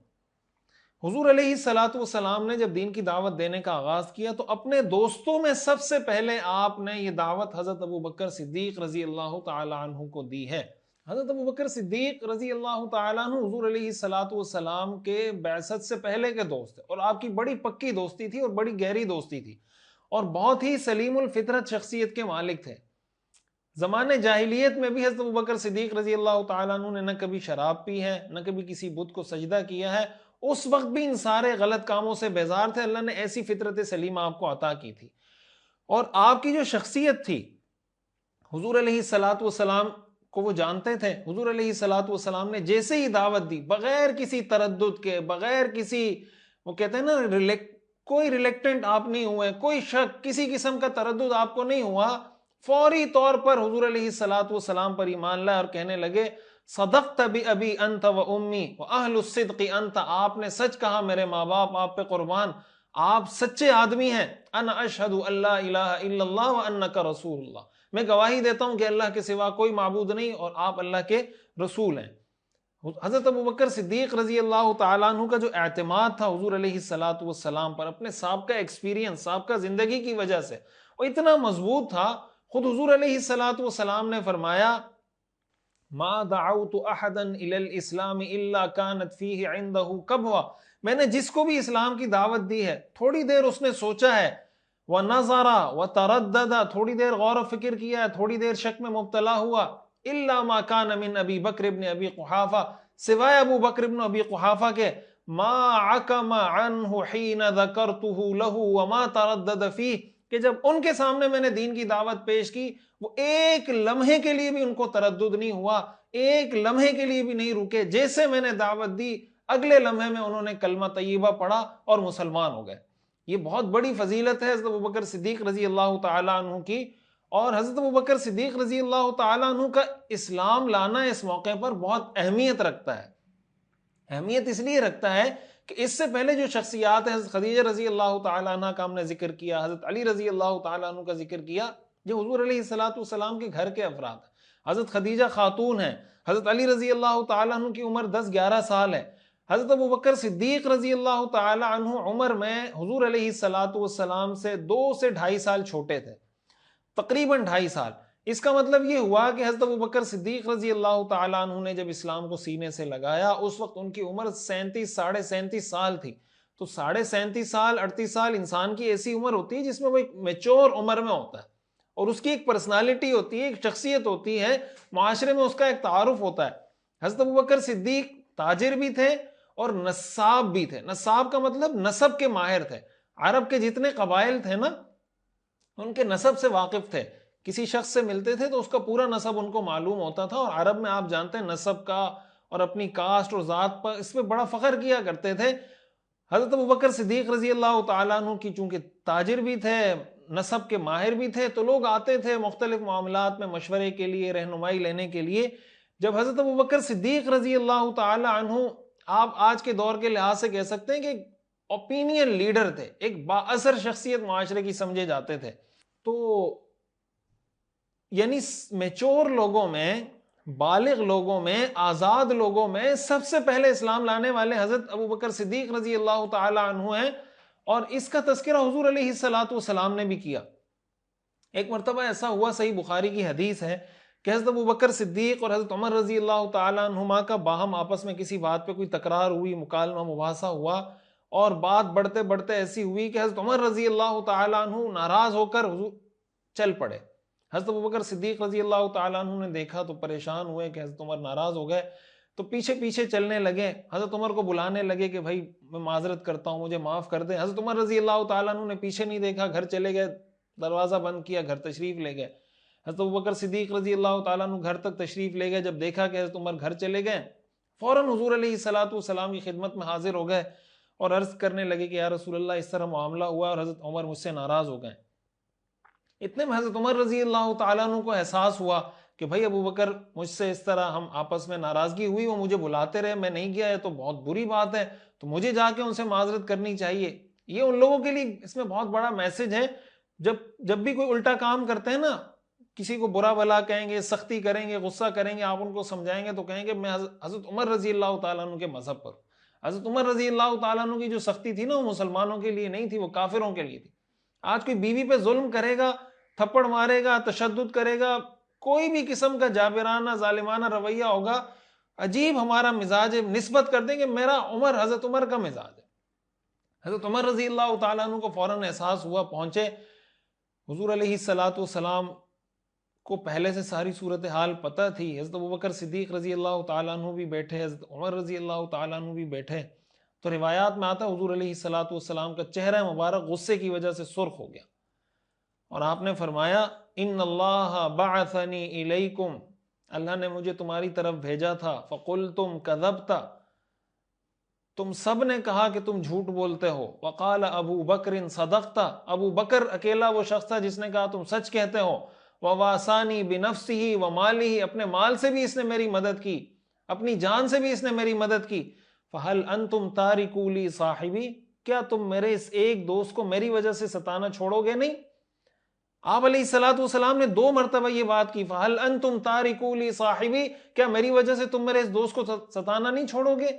حضور علیہ الصلوۃ والسلام نے جب دین کی دعوت دینے کا آغاز کیا تو اپنے دوستوں میں سب سے پہلے آپ نے یہ دعوت حضرت ابوبکر صدیق رضی اللہ تعالیٰ عنہ کو دی ہے۔ حضرت ابوبکر صدیق رضی اللہ تعالیٰ عنہ حضور علیہ الصلوۃ والسلام کے بعثت سے پہلے کے دوست ہیں اور آپ کی بڑی پکی دوستی تھی اور بڑی گہری دوستی تھی اور بہت ہی سلیم الفطرت شخصیت کے مالک تھے۔ زمانے جاہلیت میں بھی حضرت ابوبکر صدیق رضی اللہ تعالیٰ عنہ نے نہ کبھی شراب پی ہے، نہ کبھی کسی بت کو سجدہ کیا ہے، اس وقت بھی ان سارے غلط کاموں سے بیزار تھے، اللہ نے ایسی فطرت سلیمہ آپ کو عطا کی تھی۔ اور آپ کی جو شخصیت تھی حضور علیہ الصلوۃ والسلام کو وہ جانتے تھے، حضور علیہ الصلوۃ والسلام نے جیسے ہی دعوت دی بغیر کسی تردد کے، بغیر کسی وہ کہتے ہیں نا کوئی ریلیکٹنٹ آپ نہیں ہوئے, کوئی شک, کسی قسم کا تردد آپ کو نہیں ہوا, فوری طور پر حضور علیہ الصلوۃ والسلام پر ایمان لائے اور کہنے لگے صدقت بأبی انت و امی واہل الصدق انت, آپ نے سچ کہا میرے ماں باپ آپ پہ قربان, آپ سچے آدمی ہیں. انا اشہد ان لا الہ الا اللہ وانک رسول اللہ, میں گواہی دیتا ہوں کہ اللہ کے سوا کوئی معبود نہیں اور آپ اللہ کے رسول ہیں. حضرت ابوبکر صدیق رضی اللہ تعالیٰ عنہ کا جو اعتماد تھا حضور علیہ الصلوۃ والسلام پر, اپنے سابقہ ایکسپیرینس, سابقہ زندگی کی وجہ سے وہ اتنا مضبوط تھا. خود حضور علیہ الصلوۃ والسلام نے فرمایا ما دعوت احدا الى الاسلام الا كانت فيه عنده قبوہ, میں نے جس کو بھی اسلام کی دعوت دی ہے تھوڑی دیر اس نے سوچا ہے, ونظر وتردد, تھوڑی دیر غور و فکر کیا ہے, تھوڑی دیر شک میں مبتلا ہوا, الا ما كان من ابی بکر ابن ابی قحافہ, سوائے ابو بکر ابن ابی قحافہ کے, ما عکم عنہ حین ذکرتہ لہ وما تردد فیہ, کہ جب ان کے سامنے میں نے دین کی دعوت پیش کی وہ ایک لمحے کے لیے بھی ان کو تردد نہیں ہوا, ایک لمحے کے لیے بھی نہیں رکے, جیسے میں نے دعوت دی اگلے لمحے میں انہوں نے کلمہ طیبہ پڑھا اور مسلمان ہو گئے. یہ بہت بڑی فضیلت ہے حضرت ابوبکر صدیق رضی اللہ تعالیٰ عنہ کی, اور حضرت ابوبکر صدیق رضی اللہ تعالیٰ عنہ کا اسلام لانا اس موقع پر بہت اہمیت رکھتا ہے. اہمیت اس لیے رکھتا ہے کہ اس سے پہلے جو شخصیات ہیں, حضرت خدیجہ رضی اللہ تعالیٰ عنہ کا ہم نے ذکر کیا, حضرت علی رضی اللہ تعالیٰ عنہ کا ذکر کیا, جو حضور علیہ الصلوۃ والسلام کے گھر کے افراد ہیں. حضرت خدیجہ خاتون ہیں, حضرت علی رضی اللہ تعالیٰ عنہ کی عمر 10-11 سال ہے, حضرت ابوبکر صدیق رضی اللہ تعالیٰ عنہ عمر میں حضور علیہ الصلوۃ والسلام سے 2 سے 2.5 سال چھوٹے تھے, تقریباً 2.5 سال. اس کا مطلب یہ ہوا کہ حضرت ابوبکر صدیق رضی اللہ تعالیٰ عنہ نے جب اسلام کو سینے سے لگایا اس وقت ان کی عمر 37 سال تھی. تو 37 سال 38 سال انسان کی ایسی عمر ہوتی ہے جس میں وہ ایک میچور عمر میں ہوتا ہے, اور اس کی ایک پرسنالٹی ہوتی ہے, ایک شخصیت ہوتی ہے, معاشرے میں اس کا ایک تعارف ہوتا ہے. حضرت ابوبکر صدیق تاجر بھی تھے اور نصاب بھی تھے. نصاب کا مطلب نسب کے ماہر تھے. عرب کے جتنے قبائل تھے نا ان کے نسب سے واقف تھے, کسی شخص سے ملتے تھے تو اس کا پورا نسب ان کو معلوم ہوتا تھا, اور عرب میں آپ جانتے ہیں نسب کا اور اپنی کاسٹ اور ذات پر اس پہ بڑا فخر کیا کرتے تھے. حضرت ابوبکر صدیق رضی اللہ تعالیٰ عنہ کی چونکہ تاجر بھی تھے, نسب کے ماہر بھی تھے, تو لوگ آتے تھے مختلف معاملات میں مشورے کے لیے, رہنمائی لینے کے لیے. جب حضرت ابوبکر صدیق رضی اللہ تعالیٰ عنہ, آپ آج کے دور کے لحاظ سے کہہ سکتے ہیں کہ اوپینین لیڈر تھے, ایک بااثر شخصیت معاشرے کی سمجھے جاتے تھے, تو یعنی میچور لوگوں میں, بالغ لوگوں میں, آزاد لوگوں میں سب سے پہلے اسلام لانے والے حضرت ابوبکر صدیق رضی اللہ تعالی عنہ ہیں, اور اس کا تذکرہ حضور علیہ الصلوۃ والسلام نے بھی کیا. ایک مرتبہ ایسا ہوا, صحیح بخاری کی حدیث ہے کہ حضرت ابوبکر صدیق اور حضرت عمر رضی اللہ تعالی عنہما کا باہم آپس میں کسی بات پہ کوئی تکرار ہوئی, مکالمہ مباحثہ ہوا, اور بات بڑھتے بڑھتے ایسی ہوئی کہ حضرت عمر رضی اللہ تعالی عنہ ناراض ہو کر چل پڑے. حضرت ابوبکر صدیق رضی اللہ تعالیٰ عنہ نے دیکھا تو پریشان ہوئے کہ حضرت عمر ناراض ہو گئے, تو پیچھے پیچھے چلنے لگے, حضرت عمر کو بلانے لگے کہ بھائی میں معذرت کرتا ہوں, مجھے معاف کر دیں. حضرت عمر رضی اللہ تعالیٰ عنہ نے پیچھے نہیں دیکھا, گھر چلے گئے, دروازہ بند کیا, گھر تشریف لے گئے. حضرت ابوبکر صدیق رضی اللہ تعالیٰ عنہ گھر تک تشریف لے گئے. جب دیکھا کہ حضرت عمر گھر چلے گئے, فوراً حضور علیہ الصلوۃ والسلام کی خدمت میں حاضر ہو گئے اور عرض کرنے لگے کہ یا رسول اللہ اس طرح معاملہ ہوا اور حضرت عمر مجھ سے ناراض ہو گئے. اتنے میں حضرت عمر رضی اللہ تعالیٰ عنہ کو احساس ہوا کہ بھائی ابوبکر مجھ سے اس طرح ہم آپس میں ناراضگی ہوئی, وہ مجھے بلاتے رہے, میں نہیں گیا, یہ تو بہت بری بات ہے, تو مجھے جا کے ان سے معذرت کرنی چاہیے. یہ ان لوگوں کے لیے اس میں بہت بڑا میسج ہے, جب بھی کوئی الٹا کام کرتے ہیں نا, کسی کو برا بلا کہیں گے, سختی کریں گے, غصہ کریں گے, آپ ان کو سمجھائیں گے تو کہیں گے میں حضرت عمر رضی اللہ تعالیٰ عنہ کے مذہب پر. حضرت عمر رضی اللہ تعالیٰ عنہ کی جو سختی تھی نا وہ مسلمانوں کے لیے نہیں تھی, وہ کافروں کے لیے تھی. آج کوئی بیوی پہ ظلم کرے گا, تھپڑ مارے گا, تشدد کرے گا, کوئی بھی قسم کا جابرانہ ظالمانہ رویہ ہوگا, عجیب ہمارا مزاج ہے, نسبت کر دیں کہ میرا عمر حضرت عمر کا مزاج ہے. حضرت عمر رضی اللہ تعالیٰ عنہ کو فوراً احساس ہوا, پہنچے حضور علیہ الصلوۃ والسلام کو پہلے سے ساری صورتحال پتہ تھی. حضرت ابوبکر صدیق رضی اللہ تعالیٰ عنہ بھی بیٹھے, حضرت عمر رضی اللہ تعالیٰ عنہ بھی بیٹھے. تو روایات میں آتا ہے حضور علیہ الصلوۃ والسلام کا چہرہ مبارک غصے کی وجہ سے سرخ ہو گیا, اور آپ نے فرمایا ان اللہ بعثنی الیکم, اللہ نے مجھے تمہاری طرف بھیجا تھا, فقلتم کذبت, تم سب نے کہا کہ تم جھوٹ بولتے ہو. وقال ابو بکر صدقت، ابو بکر اکیلا وہ شخص تھا جس نے کہا تم سچ کہتے ہو. وواسانی بنفسہ ومالہ، اپنے مال سے بھی اس نے میری مدد کی، اپنی جان سے بھی اس نے میری مدد کی. فہل انتم تارکو لی صاحبی، کیا تم میرے اس ایک دوست کو میری وجہ سے ستانا چھوڑو گے نہیں؟ آپ علیہ الصلوۃ والسلام نے 2 مرتبہ یہ بات کی، فہل انتم تارکو لی صاحبی، کیا میری وجہ سے تم میرے اس دوست کو ستانا نہیں چھوڑو گے؟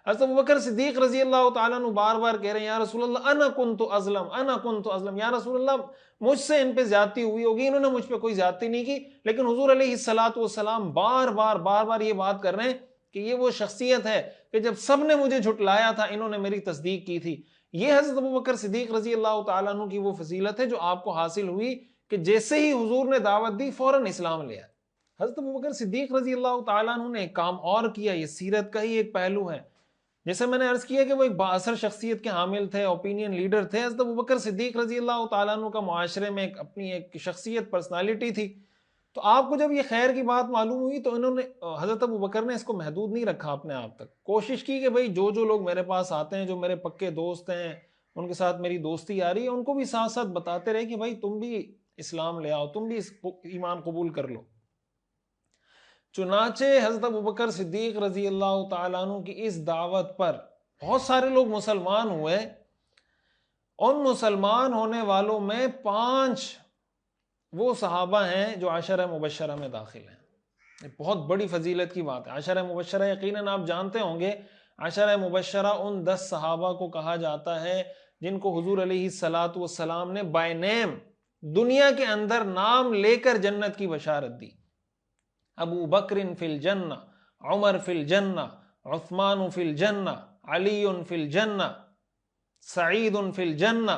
حضرت ابوبکر صدیق رضی اللہ تعالیٰ عنہ بار بار کہہ رہے ہیں یا رسول اللہ انا کنت ازلم، انا کنت ازلم، یا رسول اللہ مجھ سے ان پہ زیادتی ہوئی ہوگی، انہوں نے مجھ پہ کوئی زیادتی نہیں کی. لیکن حضور علیہ الصلوۃ والسلام بار بار یہ بات کر رہے ہیں کہ یہ وہ شخصیت ہے کہ جب سب نے مجھے جھٹلایا تھا انہوں نے میری تصدیق کی تھی. یہ حضرت ابوبکر صدیق رضی اللہ تعالیٰ عنہ کی وہ فضیلت ہے جو آپ کو حاصل ہوئی کہ جیسے ہی حضور نے دعوت دی فوراً اسلام لیا. حضرت ابوبکر صدیق رضی اللہ تعالیٰ عنہ نے ایک کام اور کیا، یہ سیرت کا ہی ایک پہلو ہے. جیسے میں نے عرض کیا کہ وہ ایک بااثر شخصیت کے حامل تھے، اوپینین لیڈر تھے. حضرت ابوبکر صدیق رضی اللہ تعالیٰ عنہ کا معاشرے میں اپنی ایک شخصیت، پرسنالٹی تھی. تو آپ کو جب یہ خیر کی بات معلوم ہوئی تو انہوں نے، حضرت ابوبکر نے اس کو محدود نہیں رکھا اپنے آپ تک، کوشش کی کہ بھئی جو لوگ میرے پاس آتے ہیں، جو میرے پکے دوست ہیں، ان کے ساتھ میری دوستی آ رہی ہے، ان کو بھی ساتھ ساتھ بتاتے رہے کہ بھئی تم بھی اسلام لے آؤ، تم بھی ایمان قبول کر لو. چنانچہ حضرت ابوبکر صدیق رضی اللہ تعالیٰ عنہ کی اس دعوت پر بہت سارے لوگ مسلمان ہوئے. ان مسلمان ہونے والوں میں 5 وہ صحابہ ہیں جو عشرہ مبشرہ میں داخل ہیں. یہ بہت بڑی فضیلت کی بات ہے. عشرہ مبشرہ یقیناً آپ جانتے ہوں گے، عشرہ مبشرہ ان 10 صحابہ کو کہا جاتا ہے جن کو حضور علیہ الصلوۃ والسلام نے بائی نیم دنیا کے اندر نام لے کر جنت کی بشارت دی. ابو بکر فی الجنہ، عمر فی الجنہ، عثمان فی الجنہ، علی فی الجنہ، سعید فی الجنہ،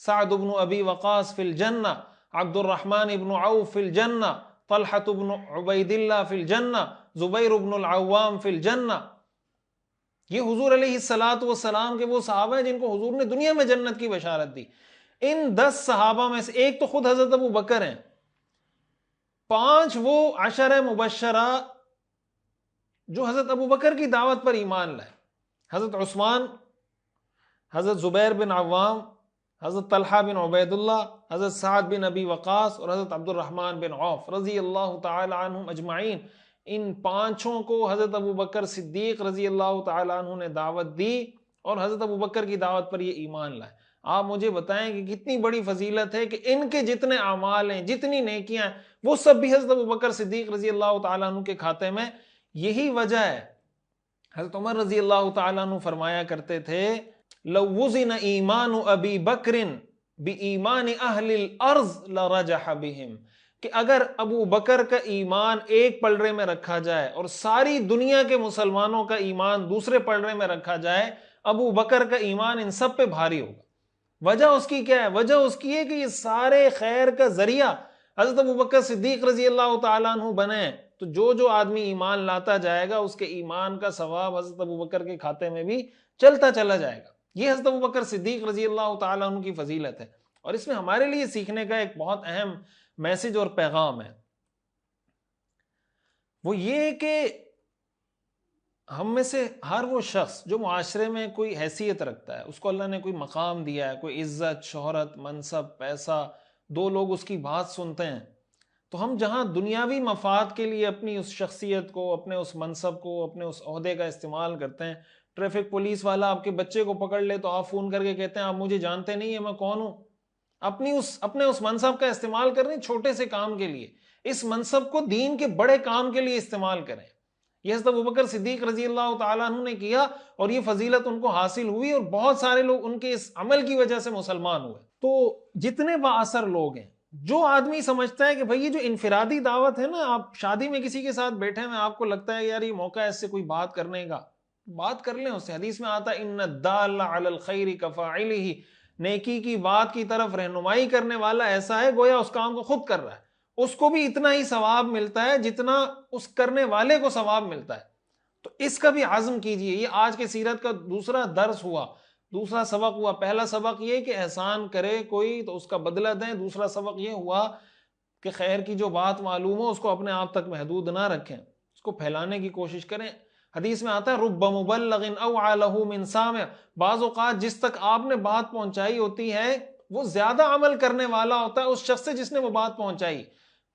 سعد بن ابی وقاص فی الجنہ، عبد الرحمن بن عوف فی الجنہ، طلحہ بن عبید اللہ فی الجنہ، زبیر بن العوام فی الجنہ. یہ حضور علیہ الصلوۃ والسلام کے وہ صحابہ ہیں جن کو حضور نے دنیا میں جنت کی بشارت دی. ان 10 صحابہ میں سے ایک تو خود حضرت ابو بکر ہیں. 5 وہ عشرہ مبشرہ جو حضرت ابو بکر کی دعوت پر ایمان لائے. حضرت عثمان، حضرت زبیر بن عوام، حضرت طلحہ بن عبید اللہ، حضرت سعد بن ابی وقاص اور حضرت عبد الرحمن بن عوف رضی اللہ تعالی عنہم اجمعین. ان 5 کو حضرت ابو بکر صدیق رضی اللہ تعالی عنہ نے دعوت دی اور حضرت ابو بکر کی دعوت پر یہ ایمان لائے. آپ مجھے بتائیں کہ کتنی بڑی فضیلت ہے کہ ان کے جتنے اعمال ہیں، جتنی نیکیاں ہیں، وہ سب بھی حضرت ابو بکر صدیق رضی اللہ تعالیٰ عنہ کے کھاتے میں. یہی وجہ ہے حضرت عمر رضی اللہ تعالیٰ عنہ فرمایا کرتے تھے لو وزن ایمان ابی بکر بایمان اہل الارض لرجح بہم، کہ اگر ابو بکر کا ایمان ایک پلڑے میں رکھا جائے اور ساری دنیا کے مسلمانوں کا ایمان دوسرے پلڑے میں رکھا جائے، ابو بکر کا ایمان ان سب پہ بھاری ہوگا. وجہ اس کی کیا ہے؟ وجہ اس کی ہے کہ یہ سارے خیر کا ذریعہ حضرت ابو بکر صدیق رضی اللہ تعالیٰ عنہ بنے. تو جو آدمی ایمان لاتا جائے گا اس کے ایمان کا ثواب حضرت ابو بکر کے کھاتے میں بھی چلتا چلا جائے گا. یہ حضرت ابو بکر صدیق رضی اللہ تعالیٰ عنہ کی فضیلت ہے. اور اس میں ہمارے لیے سیکھنے کا ایک بہت اہم میسج اور پیغام ہے، وہ یہ کہ ہم میں سے ہر وہ شخص جو معاشرے میں کوئی حیثیت رکھتا ہے، اس کو اللہ نے کوئی مقام دیا ہے، کوئی عزت، شہرت، منصب، پیسہ، 2 لوگ اس کی بات سنتے ہیں، تو ہم جہاں دنیاوی مفاد کے لیے اپنی اس شخصیت کو، اپنے اس منصب کو، اپنے اس عہدے کا استعمال کرتے ہیں. ٹریفک پولیس والا آپ کے بچے کو پکڑ لے تو آپ فون کر کے کہتے ہیں آپ مجھے جانتے نہیں ہیں، میں کون ہوں. اپنے اس منصب کا استعمال کر رہے ہیں چھوٹے سے کام کے لیے. اس منصب کو دین کے بڑے کام کے لیے استعمال کریں. یہ حضرت ابوبکر صدیق رضی اللہ تعالیٰ عنہ نے کیا اور یہ فضیلت ان کو حاصل ہوئی اور بہت سارے لوگ ان کے اس عمل کی وجہ سے مسلمان ہوئے. تو جتنے بااثر لوگ ہیں، جو آدمی سمجھتا ہے کہ بھئی یہ جو انفرادی دعوت ہے نا، آپ شادی میں کسی کے ساتھ بیٹھے ہیں، آپ کو لگتا ہے یار یہ موقع ہے اس سے کوئی بات کرنے کا، بات کر لیں اس سے. حدیث میں آتا ہے ان الدال علی الخیر کفاعلہ، نیکی کی بات کی طرف رہنمائی کرنے والا ایسا ہے گویا اس کام کو خود کر رہا ہے، اس کو بھی اتنا ہی ثواب ملتا ہے جتنا اس کرنے والے کو ثواب ملتا ہے. تو اس کا بھی عزم کیجئے. یہ آج کے سیرت کا دوسرا درس ہوا، دوسرا سبق ہوا. پہلا سبق یہ کہ احسان کرے کوئی تو اس کا بدلہ دیں. دوسرا سبق یہ ہوا کہ خیر کی جو بات معلوم ہو اس کو اپنے آپ تک محدود نہ رکھیں، اس کو پھیلانے کی کوشش کریں. حدیث میں آتا ہے رب مبلغ اوعى له من سامع، بعض اوقات جس تک آپ نے بات پہنچائی ہوتی ہے وہ زیادہ عمل کرنے والا ہوتا ہے اس شخص سے جس نے وہ بات پہنچائی.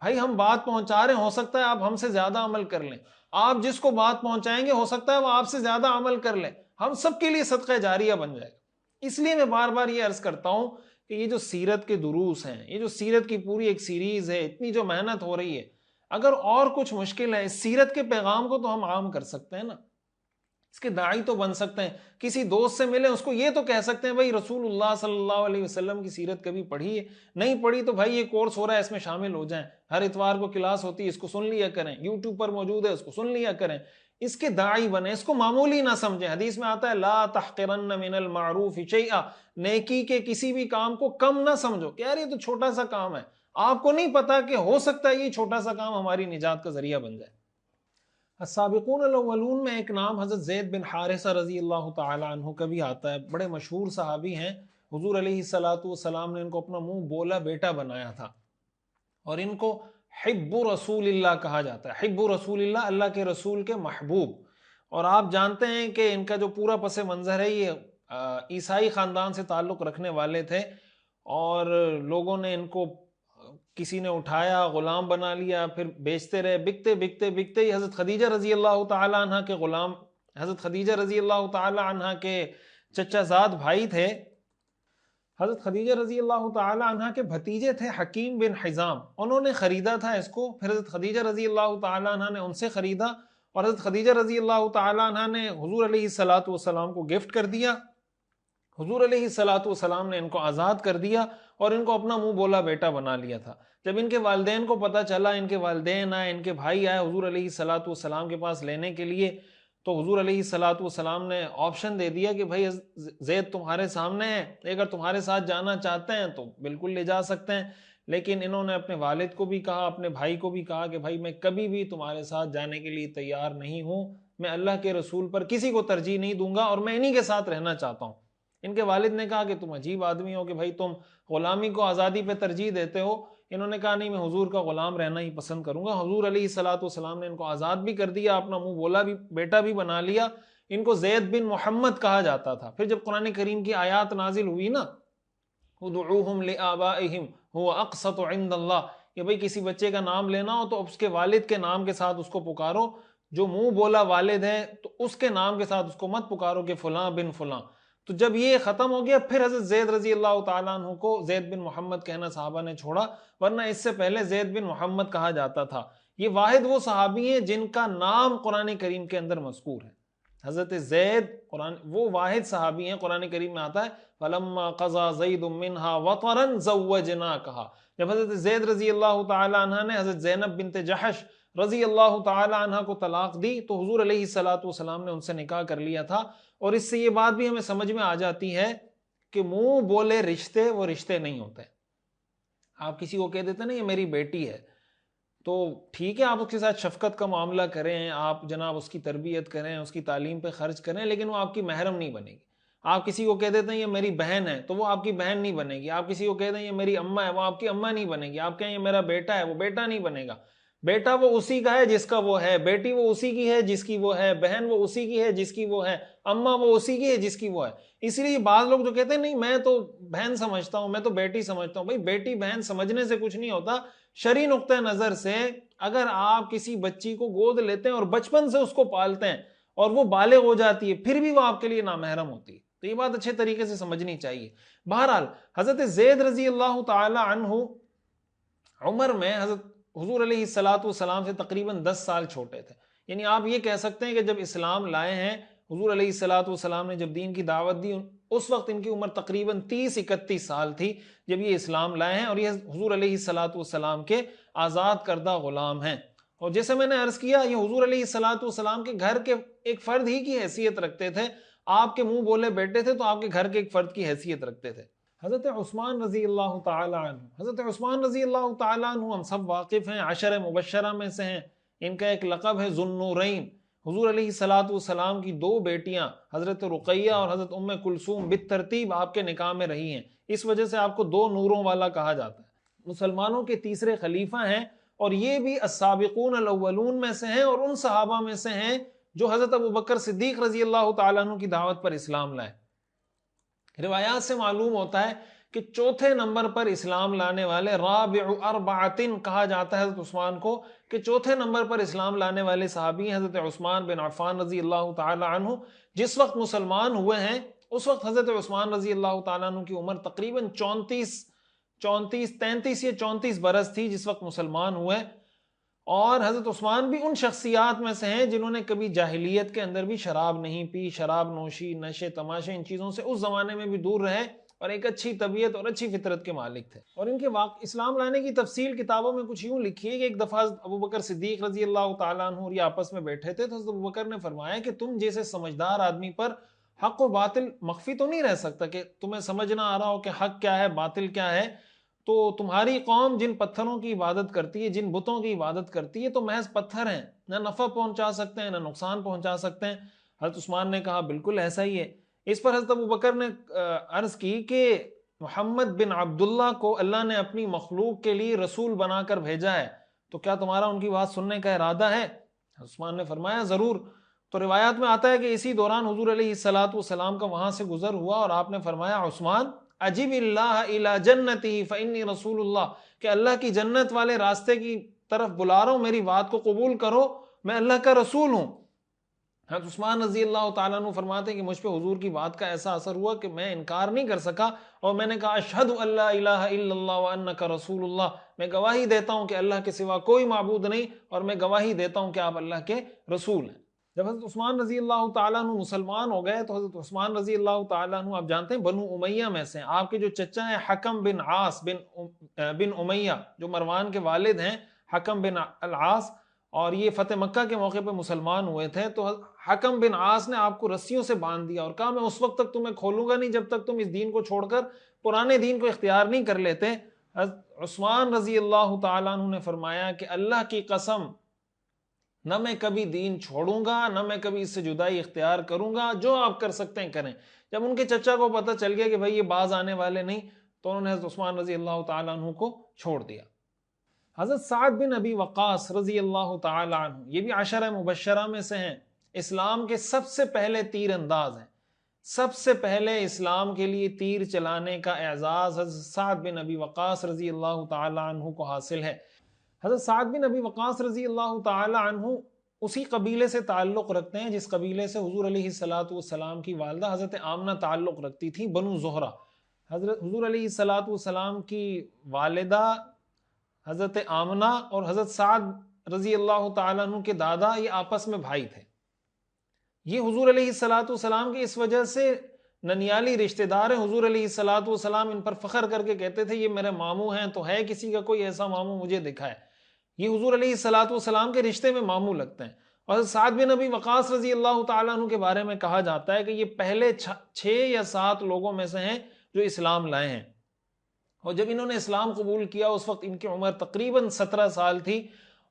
بھائی ہم بات پہنچا رہے ہیں، ہو سکتا ہے آپ ہم سے زیادہ عمل کر لیں، آپ جس کو بات پہنچائیں گے ہو سکتا ہے وہ آپ سے زیادہ عمل کر لیں، ہم سب کے لیے صدقہ جاریہ بن جائے گا. اس لیے میں بار بار یہ عرض کرتا ہوں کہ یہ جو سیرت کے دروس ہیں، یہ جو سیرت کی پوری ایک سیریز ہے، اتنی جو محنت ہو رہی ہے، اگر اور کچھ مشکل ہے، اس سیرت کے پیغام کو تو ہم عام کر سکتے ہیں نا، اس کے داعی تو بن سکتے ہیں. کسی دوست سے ملے، اس کو یہ تو کہہ سکتے ہیں بھائی رسول اللہ صلی اللہ علیہ وسلم کی سیرت کبھی پڑھی ہے؟ نہیں پڑھی تو بھائی یہ کورس ہو رہا ہے، اس میں شامل ہو جائیں، ہر اتوار کو کلاس ہوتی ہے، اس کو سن لیا کریں، یوٹیوب پر موجود ہے، اس کو سن لیا کریں. اس کے داعی بنے، اس کو معمولی نہ سمجھیں. حدیث میں آتا ہے لا تحقرن من المعروف شیئا، نیکی کے کسی بھی کام کو کم نہ سمجھو کہ یار یہ تو چھوٹا سا کام ہے. آپ کو نہیں پتا کہ ہو سکتا ہے یہ چھوٹا سا کام ہماری نجات کا ذریعہ بن جائے. السابقون الاولون میں ایک نام حضرت زید بن حارثہ رضی اللہ تعالی عنہ کا بھی آتا ہے. بڑے مشہور صحابی ہیں. حضور علیہ الصلوۃ والسلام نے ان کو اپنا منہ بولا بیٹا بنایا تھا، اور ان کو حب رسول اللہ کہا جاتا ہے. حب رسول اللہ، اللہ کے رسول کے محبوب. اور آپ جانتے ہیں کہ ان کا جو پورا پس منظر ہے یہ عیسائی خاندان سے تعلق رکھنے والے تھے، اور لوگوں نے ان کو کسی نے اٹھایا، غلام بنا لیا، پھر بیچتے رہے. بکتے بکتے بکتے ہی حضرت خدیجہ رضی اللہ تعالی عنہ کے غلام، حضرت خدیجہ رضی اللہ تعالی عنہ کے چچا زاد بھائی تھے، حضرت خدیجہ رضی اللہ تعالی عنہ کے بھتیجے تھے حکیم بن حزام، انہوں نے خریدا تھا اس کو. پھر حضرت خدیجہ رضی اللہ تعالی عنہ نے ان سے خریدا، اور حضرت خدیجہ رضی اللہ تعالی عنہ نے حضور علیہ الصلوۃ والسلام کو گفٹ کر دیا. حضور علیہ الصلوۃ والسلام نے ان کو آزاد کر دیا اور ان کو اپنا منہ بولا بیٹا بنا لیا تھا. جب ان کے والدین کو پتہ چلا، ان کے والدین آئے، ان کے بھائی آئے حضور علیہ الصلوۃ والسلام کے پاس لینے کے لیے، تو حضور علیہ الصلوۃ والسلام نے آپشن دے دیا کہ بھائی زید تمہارے سامنے ہے، اگر تمہارے ساتھ جانا چاہتے ہیں تو بالکل لے جا سکتے ہیں. لیکن انہوں نے اپنے والد کو بھی کہا، اپنے بھائی کو بھی کہا کہ بھائی میں کبھی بھی تمہارے ساتھ جانے کے لیے تیار نہیں ہوں، میں اللہ کے رسول پر کسی کو ترجیح نہیں دوں گا اور میں انہی کے ساتھ رہنا چاہتا ہوں. ان کے والد نے کہا کہ تم عجیب آدمی ہو کہ بھائی تم غلامی کو آزادی پہ ترجیح دیتے ہو. انہوں نے کہا نہیں، میں حضور کا غلام رہنا ہی پسند کروں گا. حضور علیہ الصلوۃ والسلام نے ان کو آزاد بھی کر دیا، اپنا منہ بولا بھی بیٹا بھی بنا لیا. ان کو زید بن محمد کہا جاتا تھا. پھر جب قرآن کریم کی آیات نازل ہوئی نا، ادعوہم لآبائہم هو اقسط عند اللہ، کہ بھئی کسی بچے کا نام لینا ہو تو اس کے والد کے نام کے ساتھ اس کو پکارو. جو منہ بولا والد ہے تو اس کے نام کے ساتھ اس کو مت پکارو کہ فلاں بن فلاں. تو جب یہ ختم ہو گیا، پھر حضرت زید رضی اللہ تعالیٰ عنہ کو زید بن محمد کہنا صحابہ نے چھوڑا، ورنہ اس سے پہلے زید بن محمد کہا جاتا تھا. یہ واحد وہ صحابی ہیں جن کا نام قرآن کریم کے اندر مذکور ہے. حضرت زید وہ واحد صحابی ہیں، قرآن کریم میں آتا ہے فَلَمَّا قَضَى زَيْدٌ مِّنْهَا وَطَرًا زَوَّجْنَاكَهَا. جب حضرت زید رضی اللہ تعالی عنہ نے حضرت زینب بنت جحش رضی اللہ تعالی عنہ کو طلاق دی تو حضور علیہ الصلوۃ والسلام نے ان سے نکاح کر لیا تھا. اور اس سے یہ بات بھی ہمیں سمجھ میں آ جاتی ہے کہ منہ بولے رشتے وہ رشتے نہیں ہوتے. آپ کسی کو کہہ دیتے نا یہ میری بیٹی ہے، تو ٹھیک ہے آپ اس کے ساتھ شفقت کا معاملہ کریں، آپ جناب اس کی تربیت کریں، اس کی تعلیم پہ خرچ کریں، لیکن وہ آپ کی محرم نہیں بنے گی. آپ کسی کو کہہ دیتے ہیں یہ میری بہن ہے تو وہ آپ کی بہن نہیں بنے گی. آپ کسی کو کہہ دیں یہ میری اماں ہے، وہ آپ کی اماں نہیں بنے گی. آپ کہیں یہ میرا بیٹا ہے، وہ بیٹا نہیں بنے گا. بیٹا وہ اسی کا ہے جس کا وہ ہے، بیٹی وہ اسی کی ہے جس کی وہ ہے، بہن وہ اسی کی ہے جس کی وہ ہے، اماں وہ اسی کی ہے جس کی وہ ہے. اس لیے بعض لوگ جو کہتے ہیں نہیں میں تو بہن سمجھتا ہوں، میں تو بیٹی سمجھتا ہوں، بھائی بیٹی بہن سمجھنے سے کچھ نہیں ہوتا. شرعی نقطہ نظر سے اگر آپ کسی بچی کو گود لیتے ہیں اور بچپن سے اس کو پالتے ہیں اور وہ بالغ ہو جاتی ہے، پھر بھی وہ آپ کے لیے نامحرم ہوتی ہے. تو یہ بات اچھے طریقے سے سمجھنی چاہیے. بہرحال حضرت زید رضی اللہ تعالی عنہ عمر میں حضرت حضور علیہ الصلوۃ والسلام سے تقریباً 10 سال چھوٹے تھے. یعنی آپ یہ کہہ سکتے ہیں کہ جب اسلام لائے ہیں حضور علیہ الصلوۃ والسلام نے جب دین کی دعوت دی، اس وقت ان کی عمر تقریباً 30-31 سال تھی جب یہ اسلام لائے ہیں، اور یہ حضور علیہ الصلوۃ والسلام کے آزاد کردہ غلام ہیں. اور جیسے میں نے عرض کیا یہ حضور علیہ الصلوۃ والسلام کے گھر کے ایک فرد ہی کی حیثیت رکھتے تھے. آپ کے منہ بولے بیٹے تھے تو آپ کے گھر کے ایک فرد کی حیثیت رکھتے تھے. حضرت عثمان رضی اللہ تعالی عنہ، حضرت عثمان رضی اللہ تعالی عنہ ہم سب واقف ہیں، 10 مبشرہ میں سے ہیں. ان کا ایک لقب ہے ذو النورین. حضور علیہ الصلوۃ والسلام کی 2 بیٹیاں حضرت رقیہ اور حضرت ام کلثوم بالترتیب آپ کے نکاح میں رہی ہیں. اس وجہ سے آپ کو 2 نوروں والا کہا جاتا ہے. مسلمانوں کے تیسرے خلیفہ ہیں، اور یہ بھی السابقون الاولون میں سے ہیں، اور ان صحابہ میں سے ہیں جو حضرت ابو بکر صدیق رضی اللہ تعالیٰ عنہ کی دعوت پر اسلام لائے۔ روایات سے معلوم ہوتا ہے کہ چوتھے نمبر پر اسلام لانے والے، رابع اربعۃ کہا جاتا ہے حضرت عثمان کو، کہ چوتھے نمبر پر اسلام لانے والے صحابی حضرت عثمان بن عفان رضی اللہ تعالی عنہ۔ جس وقت مسلمان ہوئے ہیں اس وقت حضرت عثمان رضی اللہ تعالیٰ عنہ کی عمر تقریباً 33 یا 34 برس تھی جس وقت مسلمان ہوئے، اور حضرت عثمان بھی ان شخصیات میں سے ہیں جنہوں نے کبھی جاہلیت کے اندر بھی شراب نہیں پی، شراب نوشی، نشے تماشے، ان چیزوں سے اس زمانے میں بھی دور رہے، اور ایک اچھی طبیعت اور اچھی فطرت کے مالک تھے۔ اور ان کے اسلام لانے کی تفصیل کتابوں میں کچھ یوں لکھی ہے کہ ایک دفعہ ابو بکر صدیق رضی اللہ تعالیٰ عنہ اور یہ آپس میں بیٹھے تھے، تو حضرت ابو بکر نے فرمایا کہ تم جیسے سمجھدار آدمی پر حق و باطل مخفی تو نہیں رہ سکتا، کہ تمہیں سمجھ نہ آ رہا ہو کہ حق کیا ہے باطل کیا ہے، تو تمہاری قوم جن پتھروں کی عبادت کرتی ہے، جن بتوں کی عبادت کرتی ہے، تو محض پتھر ہیں، نہ نفع پہنچا سکتے ہیں نہ نقصان پہنچا سکتے ہیں۔ حضرت عثمان نے کہا بالکل ایسا ہی ہے۔ اس پر حضرت ابو بکر نے عرض کی کہ محمد بن عبداللہ کو اللہ نے اپنی مخلوق کے لیے رسول بنا کر بھیجا ہے، تو کیا تمہارا ان کی بات سننے کا ارادہ ہے؟ عثمان نے فرمایا ضرور۔ تو روایات میں آتا ہے کہ اسی دوران حضور علیہ الصلوۃ والسلام کا وہاں سے گزر ہوا اور آپ نے فرمایا عثمان اجب اللہ الی جنتی فانی رسول اللہ، کہ اللہ کی جنت والے راستے کی طرف بلا رہا ہوں، میری بات کو قبول کرو، میں اللہ کا رسول ہوں۔ حضرت عثمان رضی اللہ تعالیٰ عنہ فرماتے ہیں کہ مجھ پہ حضور کی بات کا ایسا اثر ہوا کہ میں انکار نہیں کر سکا، اور میں نے کہا اشہد ان لا الہ الا اللہ وانک رسول اللہ، میں گواہی دیتا ہوں کہ اللہ کے سوا کوئی معبود نہیں، اور میں گواہی دیتا ہوں کہ آپ اللہ کے رسول ہیں۔ جب حضرت عثمان رضی اللہ تعالیٰ عنہ مسلمان ہو گئے تو حضرت عثمان رضی اللہ تعالیٰ عنہ آپ جانتے ہیں بنو امیہ میں سے، آپ کے جو چچا ہیں حکم بن عاص بن امیہ، جو مروان کے والد ہیں حکم بن العاص، اور یہ فتح مکہ کے موقع پہ مسلمان ہوئے تھے، تو حکم بن عاص نے آپ کو رسیوں سے باندھ دیا اور کہا میں اس وقت تک تمہیں کھولوں گا نہیں جب تک تم اس دین کو چھوڑ کر پرانے دین کو اختیار نہیں کر لیتے۔ حضرت عثمان رضی اللہ تعالیٰ عنہ نے فرمایا کہ اللہ کی قسم نہ میں کبھی دین چھوڑوں گا، نہ میں کبھی اس سے جدائی اختیار کروں گا، جو آپ کر سکتے ہیں کریں۔ جب ان کے چچا کو پتہ چل گیا کہ بھائی یہ باز آنے والے نہیں، تو انہوں نے حضرت عثمان رضی اللہ تعالیٰ عنہ کو چھوڑ دیا۔ حضرت سعد بن ابی وقاص رضی اللہ تعالیٰ عنہ، یہ بھی عشرہ مبشرہ میں سے ہیں، اسلام کے سب سے پہلے تیر انداز ہیں، سب سے پہلے اسلام کے لیے تیر چلانے کا اعزاز حضرت سعد بن ابی وقاص رضی اللہ تعالیٰ عنہ کو حاصل ہے۔ حضرت سعد بن ابی وقاص رضی اللہ تعالیٰ عنہ اسی قبیلے سے تعلق رکھتے ہیں جس قبیلے سے حضور علیہ الصلوۃ والسلام کی والدہ حضرت آمنہ تعلق رکھتی تھی، بنو زہرہ۔ حضرت حضور علیہ الصلوۃ والسلام کی والدہ حضرت آمنہ اور حضرت سعد رضی اللہ تعالیٰ عنہ کے دادا یہ آپس میں بھائی تھے۔ یہ حضور علیہ الصلوۃ والسلام کی اس وجہ سے ننیالی رشتہ دار ہیں۔ حضور علیہ الصلوۃ والسلام ان پر فخر کر کے کہتے تھے یہ میرے ماموں ہیں، تو ہے کسی کا کوئی ایسا ماموں مجھے دکھائے۔ یہ حضور علیہ الصلوۃ والسلام کے رشتے میں ماموں لگتے ہیں۔ اور حضرت سعد بن ابی وقاص رضی اللہ تعالیٰ عنہ کے بارے میں کہا جاتا ہے کہ یہ پہلے 6 یا 7 لوگوں میں سے ہیں جو اسلام لائے ہیں، اور جب انہوں نے اسلام قبول کیا اس وقت ان کی عمر تقریباً 17 سال تھی،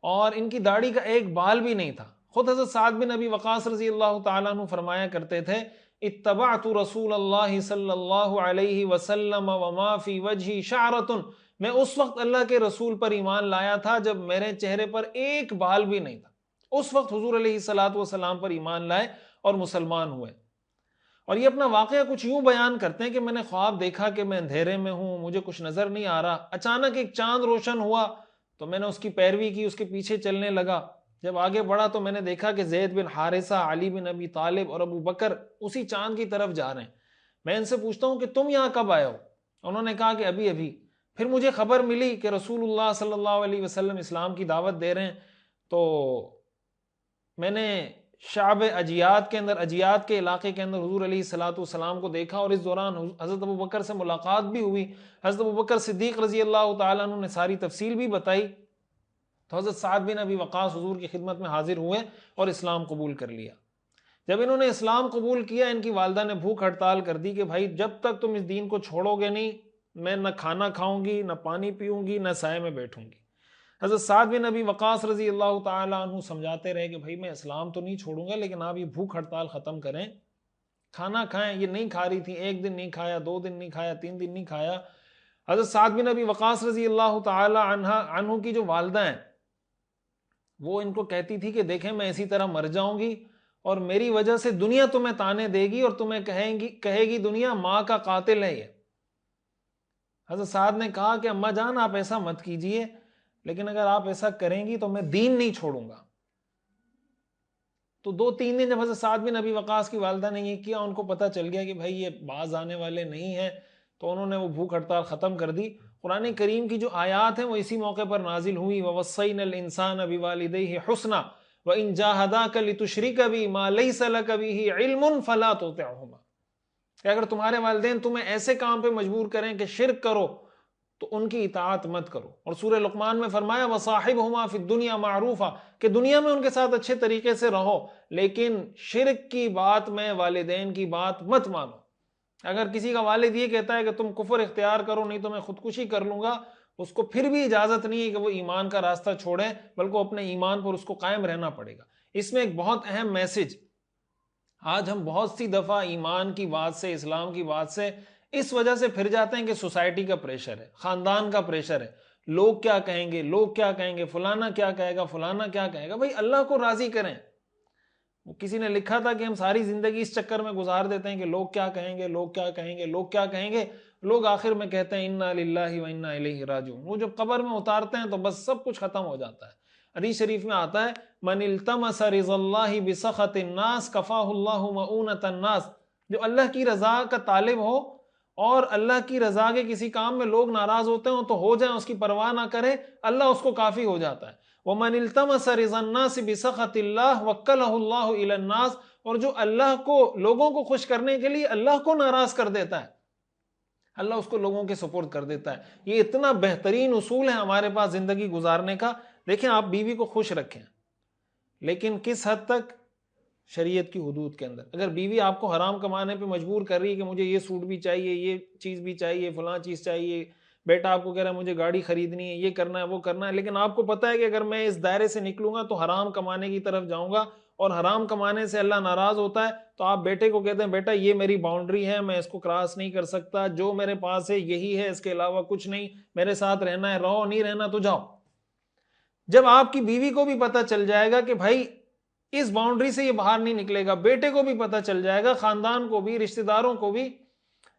اور ان کی داڑھی کا ایک بال بھی نہیں تھا۔ خود حضرت سعد بن ابی وقاص رضی اللہ تعالیٰ عنہ فرمایا کرتے تھے اتبعت رسول اللہ صلی اللہ علیہ وسلم وما فی وجہی شعرۃ، میں اس وقت اللہ کے رسول پر ایمان لایا تھا جب میرے چہرے پر ایک بال بھی نہیں تھا، اس وقت حضور علیہ الصلوۃ والسلام پر ایمان لائے اور مسلمان ہوئے۔ اور یہ اپنا واقعہ کچھ یوں بیان کرتے ہیں کہ میں نے خواب دیکھا کہ میں اندھیرے میں ہوں، مجھے کچھ نظر نہیں آ رہا، اچانک ایک چاند روشن ہوا تو میں نے اس کی پیروی کی، اس کے پیچھے چلنے لگا۔ جب آگے بڑھا تو میں نے دیکھا کہ زید بن حارثہ، علی بن ابی طالب اور ابو بکر اسی چاند کی طرف جا رہے ہیں۔ میں ان سے پوچھتا ہوں کہ تم یہاں کب آئے ہو؟ انہوں نے کہا کہ ابھی ابھی۔ پھر مجھے خبر ملی کہ رسول اللہ صلی اللہ علیہ وسلم اسلام کی دعوت دے رہے ہیں، تو میں نے شعب اجیاد کے اندر، اجیاد کے علاقے کے اندر حضور علیہ الصلوۃ والسلام کو دیکھا، اور اس دوران حضرت ابو بکر سے ملاقات بھی ہوئی۔ حضرت ابو بکر صدیق رضی اللہ تعالیٰ عنہ نے ساری تفصیل بھی بتائی، تو حضرت سعد بن ابی وقاص حضور کی خدمت میں حاضر ہوئے اور اسلام قبول کر لیا۔ جب انہوں نے اسلام قبول کیا، ان کی والدہ نے بھوک ہڑتال کر دی کہ بھائی جب تک تم اس دین کو چھوڑو گے نہیں، میں نہ کھانا کھاؤں گی، نہ پانی پیوں گی، نہ سائے میں بیٹھوں گی۔ حضرت سعد بن ابی وقاص رضی اللہ تعالیٰ عنہ سمجھاتے رہے کہ بھائی میں اسلام تو نہیں چھوڑوں گا، لیکن آپ یہ بھوک ہڑتال ختم کریں، کھانا کھائیں۔ یہ نہیں کھا رہی تھی، 1 دن نہیں کھایا، 2 دن نہیں کھایا، 3 دن نہیں کھایا۔ حضرت سعد بن ابی وقاص رضی اللہ تعالیٰ عنہ کی جو والدہ ہیں وہ ان کو کہتی تھی کہ دیکھیں میں اسی طرح مر جاؤں گی، اور میری وجہ سے دنیا تمہیں تانے دے گی اور تمہیں کہے گی دنیا ماں کا قاتل ہے یہ. حضرت سعد نے کہا کہ اماں جان آپ ایسا مت کیجئے، لیکن اگر آپ ایسا کریں گی تو میں دین نہیں چھوڑوں گا. تو 2-3 دن جب حضرت سعد بن ابی وقاص کی والدہ نے یہ کیا، ان کو پتہ چل گیا کہ بھائی یہ باز آنے والے نہیں ہیں، تو انہوں نے وہ بھوک ہڑتال ختم کر دی. قرآن کریم کی جو آیات ہیں وہ اسی موقع پر نازل ہوئی. وَوَصَّيْنَا الْإِنسَانَ بِوَالِدَيْهِ حُسْنًا وَإِن جَاهَدَاكَ لِتُشْرِكَ بِي مَا لَيْسَ لَكَ بِهِ عِلْمٌ فَلَا تُطِعْهُمَا، کہ اگر تمہارے والدین تمہیں ایسے کام پہ مجبور کریں کہ شرک کرو تو ان کی اطاعت مت کرو. اور سورہ لقمان میں فرمایا وَصَاحِبْهُمَا فِي الدُّنْيَا مَعْرُوفًا، کہ دنیا میں ان کے ساتھ اچھے طریقے سے رہو، لیکن شرک کی بات میں والدین کی بات مت مانو. اگر کسی کا والد یہ کہتا ہے کہ تم کفر اختیار کرو نہیں تو میں خودکشی کر لوں گا، اس کو پھر بھی اجازت نہیں ہے کہ وہ ایمان کا راستہ چھوڑے، بلکہ اپنے ایمان پر اس کو قائم رہنا پڑے گا. اس میں ایک بہت اہم میسج، آج ہم بہت سی دفعہ ایمان کی بات سے، اسلام کی بات سے اس وجہ سے پھر جاتے ہیں کہ سوسائٹی کا پریشر ہے، خاندان کا پریشر ہے، لوگ کیا کہیں گے، لوگ کیا کہیں گے، فلانا کیا کہے گا، فلانا کیا کہے گا. بھائی اللہ کو راضی کریں. کسی نے لکھا تھا کہ ہم ساری زندگی اس چکر میں گزار دیتے ہیں کہ لوگ کیا کہیں گے، لوگ کیا کہیں گے، لوگ کیا کہیں گے. لوگ آخر میں کہتے ہیں انا للہ و انا الیہ راجعون. وہ جب قبر میں اتارتے ہیں تو بس سب کچھ ختم ہو جاتا ہے. حدیث شریف میں آتا ہے من التمس رضا اللہ بسخط الناس کفاہ اللہ مؤونۃ الناس، جو اللہ کی رضا کا طالب ہو اور اللہ کی رضا کے کسی کام میں لوگ ناراض ہوتے ہیں تو ہو جائیں، اس کی پرواہ نہ کرے، اللہ اس کو کافی ہو جاتا ہے. وَمَنِ الْتَمَسَ رِضَى النَّاسِ بِسَخَطِ اللَّهِ وَكَّلَهُ اللَّهُ إِلَى النَّاسِ، اور جو اللہ کو، لوگوں کو خوش کرنے کے لیے اللہ کو ناراض کر دیتا ہے، اللہ اس کو لوگوں کے سپورٹ کر دیتا ہے. یہ اتنا بہترین اصول ہے ہمارے پاس زندگی گزارنے کا. دیکھیں آپ بیوی کو خوش رکھیں، لیکن کس حد تک؟ شریعت کی حدود کے اندر. اگر بیوی آپ کو حرام کمانے پہ مجبور کر رہی ہے کہ مجھے یہ سوٹ بھی چاہیے، یہ چیز بھی چاہیے، فلاں چیز چاہیے، بیٹا آپ کو کہہ رہا ہے مجھے گاڑی خریدنی ہے، یہ کرنا ہے، وہ کرنا ہے، لیکن آپ کو پتا ہے کہ اگر میں اس دائرے سے نکلوں گا تو حرام کمانے کی طرف جاؤں گا اور حرام کمانے سے اللہ ناراض ہوتا ہے، تو آپ بیٹے کو کہتے ہیں بیٹا یہ میری باؤنڈری ہے، میں اس کو کراس نہیں کر سکتا، جو میرے پاس ہے یہی ہے، اس کے علاوہ کچھ نہیں، میرے ساتھ رہنا ہے رہو، نہیں رہنا تو جاؤ. جب آپ کی بیوی کو بھی پتا چل جائے گا کہ بھائی اس باؤنڈری سے یہ باہر نہیں نکلے گا، بیٹے کو بھی پتا چل جائے گا، خاندان کو بھی، رشتہ داروں کو بھی.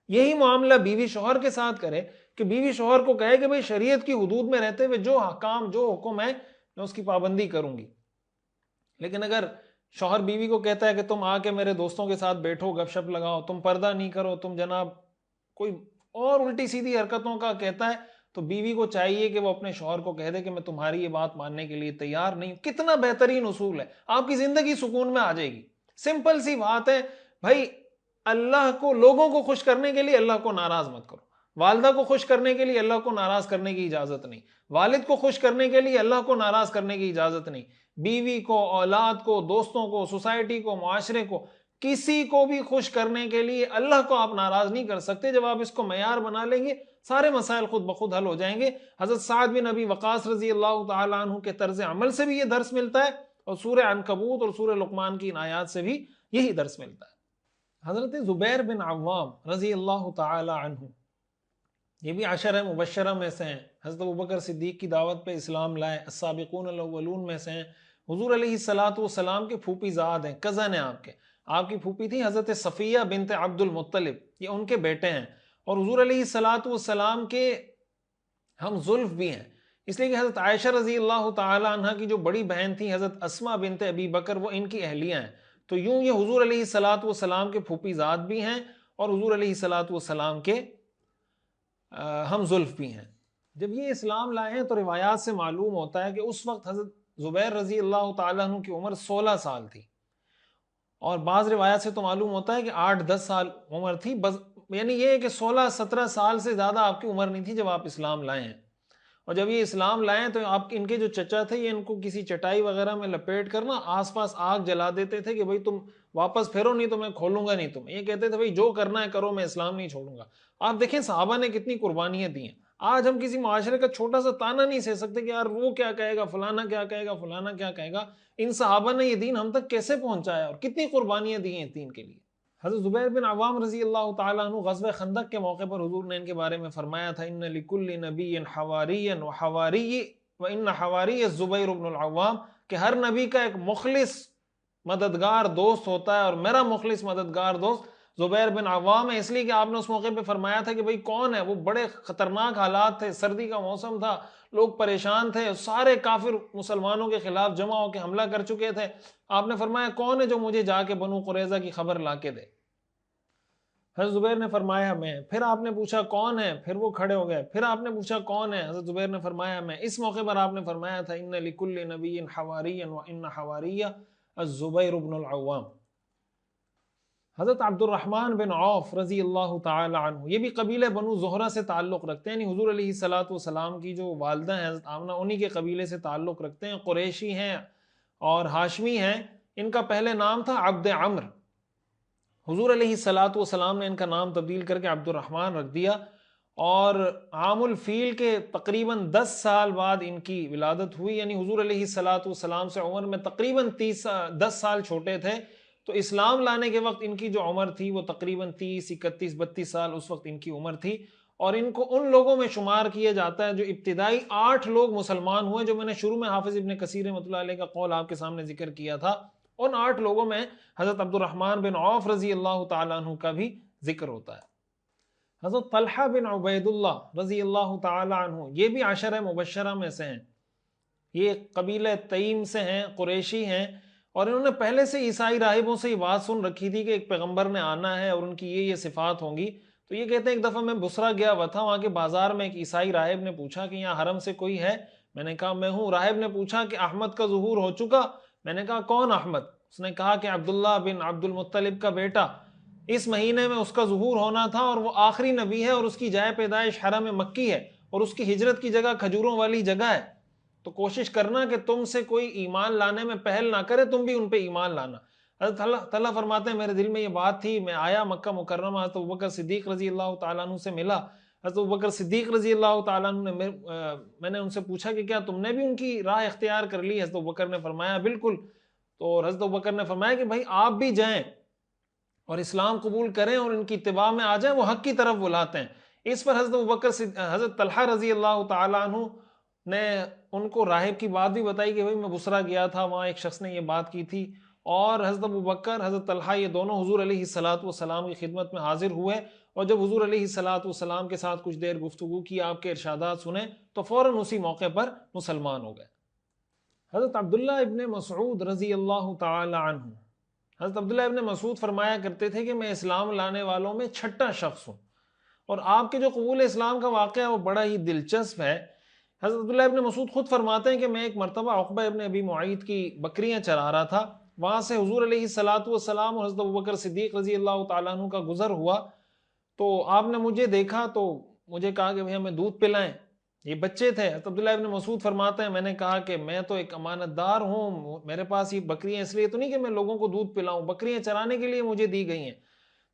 یہی معاملہ بیوی شوہر کے ساتھ کرے کہ بیوی شوہر کو کہے کہ بھئی شریعت کی حدود میں رہتے ہوئے جو حکام، جو حکم ہے میں اس کی پابندی کروں گی. لیکن اگر شوہر بیوی کو کہتا ہے کہ تم آ کے میرے دوستوں کے ساتھ بیٹھو، گپ شپ لگاؤ، تم پردہ نہیں کرو، تم جناب کوئی اور الٹی سیدھی حرکتوں کا کہتا ہے، تو بیوی کو چاہیے کہ وہ اپنے شوہر کو کہہ دے کہ میں تمہاری یہ بات ماننے کے لیے تیار نہیں. کتنا بہترین اصول ہے، آپ کی زندگی سکون میں آ جائے گی. سمپل سی بات ہے بھائی، اللہ کو، لوگوں کو خوش کرنے کے لیے اللہ کو ناراض مت کرو، والدہ کو خوش کرنے کے لیے اللہ کو ناراض کرنے کی اجازت نہیں، والد کو خوش کرنے کے لیے اللہ کو ناراض کرنے کی اجازت نہیں، بیوی کو، اولاد کو، دوستوں کو، سوسائٹی کو، معاشرے کو، کسی کو بھی خوش کرنے کے لیے اللہ کو آپ ناراض نہیں کر سکتے. جب آپ اس کو معیار بنا لیں گے سارے مسائل خود بخود حل ہو جائیں گے. حضرت سعد بن ابی وقاص رضی اللہ تعالیٰ عنہ کے طرز عمل سے بھی یہ درس ملتا ہے، اور سورہ عنکبوت اور سورہ لقمان کی ان آیات سے بھی یہی درس ملتا ہے. حضرت زبیر بن عوام رضی اللہ تعالی عنہ، یہ بھی عشرہ مبشرہ میں سے ہیں، حضرت ابوبکر صدیق کی دعوت پہ اسلام لائے، السابقون الاولون میں سے ہیں، حضور علیہ السلام کے پھوپھی زاد ہیں، کزن ہیں آپ کی پھوپھی تھی حضرت صفیہ بنت عبد المطلب، یہ ان کے بیٹے ہیں، اور حضور علیہ السلام کے ہم زلف بھی ہیں، اس لیے کہ حضرت عائشہ رضی اللہ تعالی عنہ کی جو بڑی بہن تھی حضرت اسماء بنت ابی بکر، وہ ان کی اہلیہ ہیں. تو یوں یہ حضور علیہ السلام کے پھوپھی زاد بھی ہیں اور حضور علیہ السلام کے ہم زلف بھی ہیں. جب یہ اسلام لائے ہیں تو روایات سے معلوم ہوتا ہے کہ اس وقت حضرت زبیر رضی اللہ تعالیٰ عنہ کی عمر 16 سال تھی، اور بعض روایات سے تو معلوم ہوتا ہے کہ 8-10 سال عمر تھی بس، یعنی یہ ہے کہ 16-17 سال سے زیادہ آپ کی عمر نہیں تھی جب آپ اسلام لائے ہیں. اور جب یہ اسلام لائے ہیں تو آپ ان کے جو چچا تھے یہ ان کو کسی چٹائی وغیرہ میں لپیٹ کر نا آس پاس آگ جلا دیتے تھے کہ بھئی تم واپس پھرو نہیں تو میں کھولوں گا نہیں تمہیں. یہ کہتے تھے بھئی جو کرنا ہے کرو، میں اسلام نہیں چھوڑوں گا. آپ دیکھیں صحابہ نے کتنی قربانیاں دی ہیں. آج ہم کسی معاشرے کا چھوٹا سا تانا نہیں سہ سکتے کہ یار وہ کیا کہے گا، فلانا کیا کہے گا، فلانا کیا کہے گا. ان صحابہ نے یہ دین ہم تک کیسے پہنچایا اور کتنی قربانیاں دی ہیں اس دین کے لیے. حضرت زبیر بن عوام رضی اللہ تعالیٰ عنہ غزوہ خندق کے موقع پر حضور نے ان کے بارے میں فرمایا تھا ان لکل نبی حواریًا وحواری وان حواری الزبیر بن العوام، کہ ہر نبی کا ایک مخلص مددگار دوست ہوتا ہے، اور میرا مخلص مددگار دوست زبیر بن عوام ہے، اس لیے کہ آپ نے اس موقع پہ فرمایا تھا کہ بھئی کون ہے وہ، بڑے خطرناک حالات تھے، سردی کا موسم تھا، لوگ پریشان تھے، سارے کافر مسلمانوں کے خلاف جمع ہو کے حملہ کر چکے تھے، آپ نے فرمایا کون ہے جو مجھے جا کے بنو قریظہ کی خبر لا کے دے؟ حضرت زبیر نے فرمایا میں۔ پھر آپ نے پوچھا کون ہے؟ پھر وہ کھڑے ہو گئے۔ پھر آپ نے پوچھا کون ہے؟ حضرت زبیر نے فرمایا میں۔ اس موقع پر آپ نے فرمایا تھا ان لکل نبی حواریًا وان حواریہ الزبیر بن العوام۔ حضرت عبد الرحمن بن عوف رضی اللہ تعالی عنہ، یہ بھی قبیلے بنو زہرہ سے تعلق رکھتے ہیں، یعنی حضور علیہ الصلوۃ والسلام کی جو والدہ ہیں حضرت آمنہ، انہی کے قبیلے سے تعلق رکھتے ہیں، قریشی ہیں اور ہاشمی ہیں۔ ان کا پہلے نام تھا عبد عمر، حضور علیہ الصلوۃ والسلام نے ان کا نام تبدیل کر کے عبد الرحمن رکھ دیا، اور عام الفیل کے تقریباً 10 سال بعد ان کی ولادت ہوئی، یعنی حضور علیہ الصلوۃ والسلام سے عمر میں تقریباً 10 سال چھوٹے تھے، تو اسلام لانے کے وقت ان کی جو عمر تھی وہ تقریباً 30 31 32 سال اس وقت ان کی عمر تھی، اور ان کو ان لوگوں میں شمار کیا جاتا ہے جو ابتدائی 8 لوگ مسلمان ہوئے، جو میں نے شروع میں حافظ ابن کثیر رحمۃ اللہ علیہ کا قول آپ کے سامنے ذکر کیا تھا، ان 8 لوگوں میں حضرت عبد الرحمن بن عوف رضی اللہ تعالیٰ عنہ کا بھی ذکر ہوتا ہے۔ حضرت طلحہ بن عبید اللہ رضی اللہ تعالیٰ عنہ، یہ بھی عشرہ مبشرہ میں سے ہیں، یہ قبیلہ تیم سے ہیں، قریشی ہیں، اور انہوں نے پہلے سے عیسائی راہبوں سے یہ بات سن رکھی تھی کہ ایک پیغمبر نے آنا ہے اور ان کی یہ صفات ہوں گی۔ تو یہ کہتے ہیں ایک دفعہ میں بصرہ گیا ہوا تھا، وہاں کے بازار میں ایک عیسائی راہب نے پوچھا کہ یہاں حرم سے کوئی ہے؟ میں نے کہا میں ہوں۔ راہب نے پوچھا کہ احمد کا ظہور ہو چکا؟ میں نے کہا کون احمد؟ اس نے کہا کہ عبداللہ بن عبد المطلب کا بیٹا، اس مہینے میں اس کا ظہور ہونا تھا، اور وہ آخری نبی ہے، اور اس کی جائے پیدائش حرم مکی ہے، اور اس کی ہجرت کی جگہ کھجوروں والی جگہ ہے، تو کوشش کرنا کہ تم سے کوئی ایمان لانے میں پہل نہ کرے، تم بھی ان پہ ایمان لانا۔ حضرت اللہ فرماتے ہیں میرے دل میں یہ بات تھی، میں آیا مکہ مکرمہ، حضرت ابوبکر صدیق رضی اللہ تعالیٰ عنہ سے ملا۔ حضرت ابوبکر صدیق رضی اللہ تعالیٰ عنہ نے میں نے ان سے پوچھا کہ کیا تم نے بھی ان کی راہ اختیار کر لی؟ حضرت ابوبکر نے فرمایا بالکل۔ تو حضرت ابوبکر نے فرمایا کہ بھائی آپ بھی جائیں اور اسلام قبول کریں اور ان کی اتباع میں آ جائیں، وہ حق کی طرف بلاتے ہیں۔ اس پر حضرت طلحہ رضی اللہ تعالیٰ عنہ نے ان کو راہب کی بات بھی بتائی کہ بھائی میں بصرہ گیا تھا، وہاں ایک شخص نے یہ بات کی تھی، اور حضرت ابوبکر حضرت طلحہ یہ دونوں حضور علیہ الصلوۃ والسلام کی خدمت میں حاضر ہوئے، اور جب حضور علیہ الصلوۃ والسلام کے ساتھ کچھ دیر گفتگو کی، آپ کے ارشادات سنے، تو فوراً اسی موقع پر مسلمان ہو گئے۔ حضرت عبداللہ ابن مسعود رضی اللہ تعالی عنہ، حضرت عبداللہ ابن مسعود فرمایا کرتے تھے کہ میں اسلام لانے والوں میں چھٹا شخص ہوں، اور آپ کے جو قبول اسلام کا واقعہ ہے وہ بڑا ہی دلچسپ ہے۔ حضرت عبداللہ ابن مسعود خود فرماتے ہیں کہ میں ایک مرتبہ عقبہ ابن ابی معیط کی بکریاں چرا رہا تھا، وہاں سے حضور علیہ الصلوۃ والسلام اور حضرت ابوبکر صدیق رضی اللہ تعالیٰ عنہ کا گزر ہوا، تو آپ نے مجھے دیکھا تو مجھے کہا کہ بھئی ہمیں دودھ پلائیں۔ یہ بچے تھے۔ حضرت عبداللہ ابن مسعود فرماتے ہیں میں نے کہا کہ میں تو ایک امانت دار ہوں، میرے پاس یہ بکریاں اس لیے تو نہیں کہ میں لوگوں کو دودھ پلاؤں، بکریاں چرانے کے لیے مجھے دی گئی ہیں۔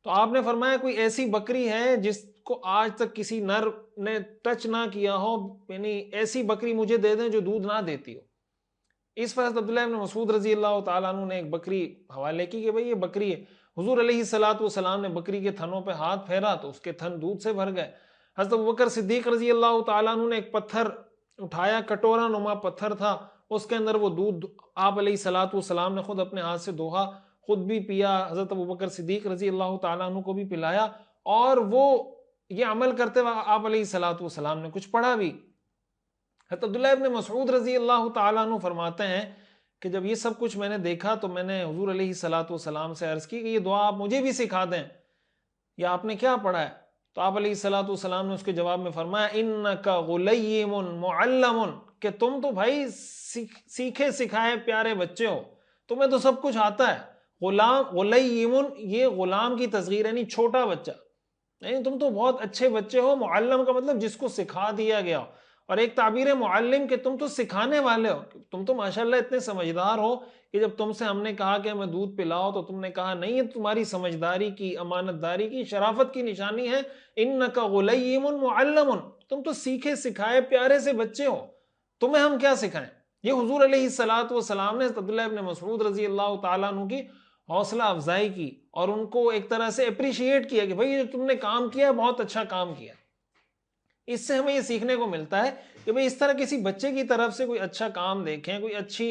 تو آپ نے فرمایا کوئی ایسی بکری ہے جس کو آج تک کسی نر نے ٹچ نہ کیا ہو، یعنی ایسی بکری مجھے دے دیں جو دودھ نہ دیتی ہو۔ اس پر حضرت عبداللہ ابن مسعود رضی اللہ تعالیٰ عنہ نے ایک بکری حوالے کی کہ بھئی یہ بکری ہے۔ حضور علیہ الصلوۃ والسلام نے بکری کے تھنوں پہ ہاتھ پھیرا تو اس کے تھن دودھ سے بھر گئے۔ حضرت ابوبکر صدیق رضی اللہ تعالیٰ عنہ نے ایک پتھر اٹھایا، کٹورا نما پتھر تھا، اس کے اندر وہ دودھ آپ علیہ الصلوۃ والسلام نے خود اپنے ہاتھ سے دوہا، خود بھی پیا، حضرت ابوبکر صدیق رضی اللہ تعالیٰ عنہ کو بھی پلایا، اور وہ یہ عمل کرتے ہوئے آپ علیہ الصلوۃ والسلام نے کچھ پڑھا بھی۔ حضرت عبداللہ ابن مسعود رضی اللہ تعالیٰ عنہ فرماتے ہیں کہ جب یہ سب کچھ میں نے دیکھا تو میں نے حضور علیہ الصلوۃ والسلام سے عرض کی کہ یہ دعا آپ مجھے بھی سکھا دیں، یا آپ نے کیا پڑھا ہے؟ تو آپ علیہ الصلوۃ والسلام نے اس کے جواب میں فرمایا انک غلیم معلم، کہ تم تو بھائی سیکھے سکھائے پیارے بچے ہو، تمہیں تو سب کچھ آتا ہے۔ غلیم یہ غلام کی تصغیر یعنی چھوٹا بچہ، نہیں تم تو بہت اچھے بچے ہو۔ معلم کا مطلب جس کو سکھا دیا گیا، اور ایک تعبیر معلم کہ تم تو سکھانے والے ہو، تم تو ماشاءاللہ اتنے سمجھدار ہو کہ جب تم سے ہم نے کہا کہ ہمیں دودھ پلاؤ تو تم نے کہا نہیں، یہ تمہاری سمجھداری کی، امانت داری کی، شرافت کی نشانی ہے۔ انک غلیم معلم، تم تو سیکھے سکھائے پیارے سے بچے ہو، تمہیں ہم کیا سکھائیں۔ یہ حضور علیہ الصلوۃ والسلام نے عبداللہ ابن مسعود رضی اللہ تعالیٰ عنہ کی حوصلہ افزائی کی، اور ان کو ایک طرح سے اپریشیٹ کیا کہ بھائی جو تم نے کام کیا بہت اچھا کام کیا۔ اس سے ہمیں یہ سیکھنے کو ملتا ہے کہ بھئی اس طرح کسی بچے کی طرف سے کوئی اچھا کام دیکھیں، کوئی اچھی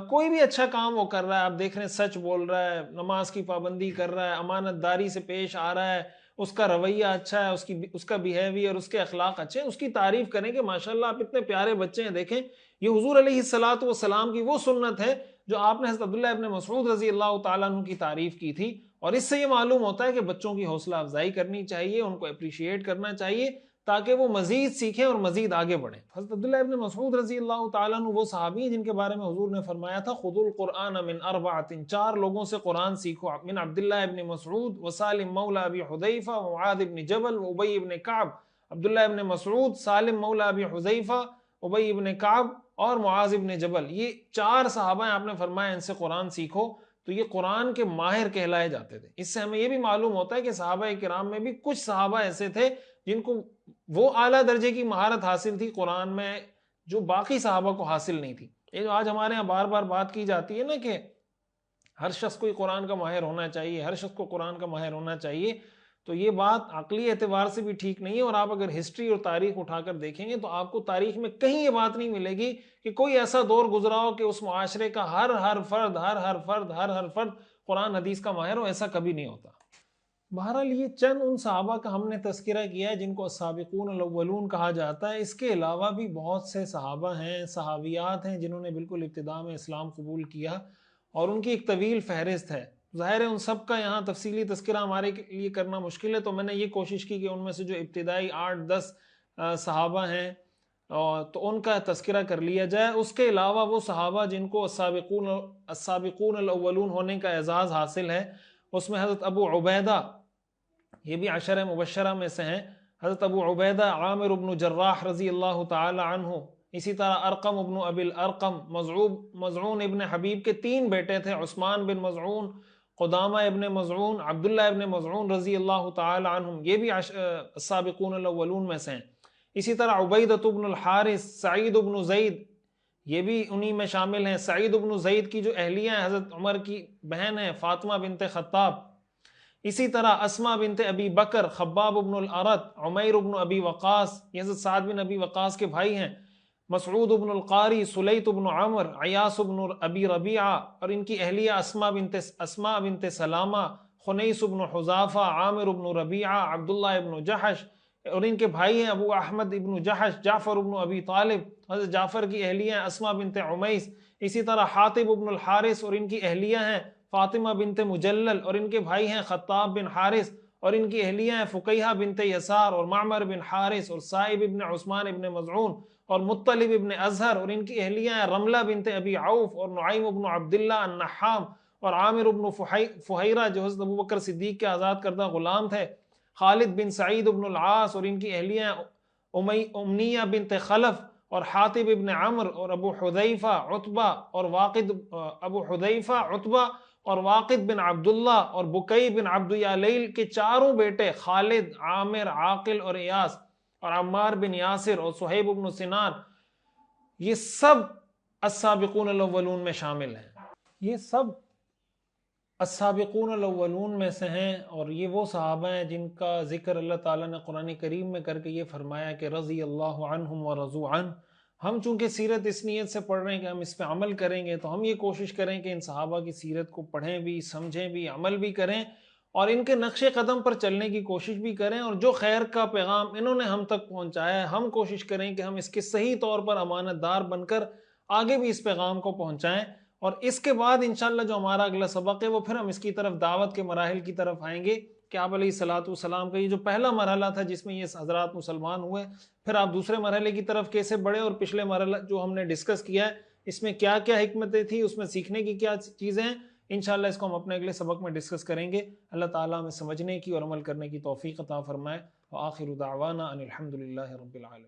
کوئی بھی اچھا کام وہ کر رہا ہے، آپ دیکھ رہے ہیں سچ بول رہا ہے، نماز کی پابندی کر رہا ہے، امانت داری سے پیش آ رہا ہے، اس کا رویہ اچھا ہے، اس کا بیہیویئر، اس کے اخلاق اچھے ہیں، اس کی تعریف کریں کہ ماشاءاللہ آپ اتنے پیارے بچے ہیں. دیکھیں یہ حضور علیہ الصلوۃ والسلام کی وہ سنت ہے جو آپ نے حضرت عبداللہ ابن مسعود رضی اللہ تعالیٰ عنہ کی تعریف کی تھی. اور اس سے یہ معلوم ہوتا ہے کہ بچوں کی حوصلہ افزائی کرنی چاہیے، ان کو اپریشیٹ کرنا چاہیے تاکہ وہ مزید سیکھیں اور مزید آگے بڑھیں. حضرت عبداللہ ابن مسعود رضی اللہ تعالیٰ عنہ وہ صحابی ہیں جن کے بارے میں حضور نے فرمایا تھا خذوا القرآن من اربعۃ، 4 لوگوں سے قرآن سیکھو، من عبداللہ ابن مسعود وسالم مولا ابی حذیفہ ومعاذ ابن جبل وابی ابن کعب. عبداللہ ابن مسعود، سالم مولا ابی حذیفہ، ابی ابن کعب اور معاذ ابن جبل، یہ 4 صحابہ ہیں. آپ نے فرمایا ان سے قرآن سیکھو. تو یہ قرآن کے ماہر کہلائے جاتے تھے. اس سے ہمیں یہ بھی معلوم ہوتا ہے کہ صحابہ کرام میں بھی کچھ صحابہ ایسے تھے جن کو وہ اعلیٰ درجے کی مہارت حاصل تھی قرآن میں جو باقی صحابہ کو حاصل نہیں تھی. یہ جو آج ہمارے ہاں بار بار بات کی جاتی ہے نا کہ ہر شخص کو قرآن کا ماہر ہونا چاہیے، ہر شخص کو قرآن کا ماہر ہونا چاہیے، تو یہ بات عقلی اعتبار سے بھی ٹھیک نہیں ہے. اور آپ اگر ہسٹری اور تاریخ اٹھا کر دیکھیں گے تو آپ کو تاریخ میں کہیں یہ بات نہیں ملے گی کہ کوئی ایسا دور گزرا ہو کہ اس معاشرے کا ہر فرد قرآن حدیث کا ماہر ہو. ایسا کبھی نہیں ہوتا. بہرحال یہ چند ان صحابہ کا ہم نے تذکرہ کیا ہے جن کو السابقون الاولون کہا جاتا ہے. اس کے علاوہ بھی بہت سے صحابہ ہیں، صحابیات ہیں جنہوں نے بالکل ابتداء میں اسلام قبول کیا اور ان کی ایک طویل فہرست ہے. ظاہر ہے ان سب کا یہاں تفصیلی تذکرہ ہمارے لیے کرنا مشکل ہے، تو میں نے یہ کوشش کی کہ ان میں سے جو ابتدائی 8-10 صحابہ ہیں تو ان کا تذکرہ کر لیا جائے. اس کے علاوہ وہ صحابہ جن کو السابقون الاولون ہونے کا اعزاز حاصل ہے، اس میں حضرت ابو عبیدہ، یہ بھی عشرہ مبشرہ میں سے ہیں. حضرت ابو عبیدہ عامر بن جراح رضی اللہ تعالی عنہ، اسی طرح ارقم ابن ابی الارقم، مزعون ابن حبیب کے 3 بیٹے تھے، عثمان بن مزعون، قدامہ ابن مزعون، عبداللہ ابن مزعون رضی اللہ تعالی عنہم، یہ بھی السابقون الاولون میں سے ہیں. اسی طرح عبیدۃ بن الحارث، سعید بن زید، یہ بھی انہی میں شامل ہیں. سعید بن زید کی جو اہلیہ ہیں حضرت عمر کی بہن ہیں فاطمہ بنت خطاب. اسی طرح اسماء بنت ابی بکر، خباب بن الارت، عمیر بن ابی وقاص، یہ حضرت سعد بن ابی وقاص کے بھائی ہیں. مسعود بن القاری، سلیط بن عمر، عیاس بن ابی ربیعہ اور ان کی اہلیہ اسماء بنت سلامہ، خنیس بن حذافہ، عامر بن ربیعہ، عبداللہ ابن جحش اور ان کے بھائی ہیں ابو احمد ابن جحش، جعفر ابن ابی طالب، حضرت جعفر کی اہلیہ ہیں اسماء بنت عمیس. اسی طرح حاطب ابن الحارث اور ان کی اہلیہ ہیں فاطمہ بنت مجلل اور ان کے بھائی ہیں خطاب بن حارث اور ان کی اہلیہ ہیں فقیہہ بنت یسار اور معمر بن حارث اور صائب ابن عثمان ابن مزعون اور مطلب ابن ازہر اور ان کی اہلیہ ہیں رملہ بنت ابی عوف اور نعیم ابن عبداللہ النحام اور عامر ابن فہیرہ جو حضرت ابوبکر صدیق کے آزاد کردہ غلام تھے، خالد بن سعید ابن العاص اور ان کی اہلیہ ہیں امنیہ بنت خلف اور حاطب ابن عمر اور ابو حذیفہ عتبہ اور واقد بن عبداللہ اور بکئی بن عبد یالیل کے 4 بیٹے خالد، عامر، عاقل اور ایاس اور عمار بن یاسر اور صہیب بن سنان، یہ سب السابقون الاولون میں شامل ہیں. یہ سب السابقون الاولون میں سے ہیں اور یہ وہ صحابہ ہیں جن کا ذکر اللہ تعالیٰ نے قرآن کریم میں کر کے یہ فرمایا کہ رضی اللہ عنہم ورضوا عنہ. ہم چونکہ سیرت اس نیت سے پڑھ رہے ہیں کہ ہم اس پہ عمل کریں گے، تو ہم یہ کوشش کریں کہ ان صحابہ کی سیرت کو پڑھیں بھی، سمجھیں بھی، عمل بھی کریں اور ان کے نقش قدم پر چلنے کی کوشش بھی کریں. اور جو خیر کا پیغام انہوں نے ہم تک پہنچایا ہے، ہم کوشش کریں کہ ہم اس کے صحیح طور پر امانت دار بن کر آگے بھی اس پیغام کو پہنچائیں. اور اس کے بعد انشاءاللہ جو ہمارا اگلا سبق ہے وہ پھر ہم اس کی طرف دعوت کے مراحل کی طرف آئیں گے کہ آپ علیہ الصلوۃ والسلام کا یہ جو پہلا مرحلہ تھا جس میں یہ حضرات مسلمان ہوئے، پھر آپ دوسرے مرحلے کی طرف کیسے بڑھے اور پچھلے مرحلہ جو ہم نے ڈسکس کیا ہے اس میں کیا کیا حکمتیں تھیں، اس میں سیکھنے کی کیا چیزیں ہیں. انشاءاللہ اس کو ہم اپنے اگلے سبق میں ڈسکس کریں گے. اللہ تعالیٰ ہمیں سمجھنے کی اور عمل کرنے کی توفیق عطا فرمائے. وآخر دعوانا ان الحمد للہ رب العالمین.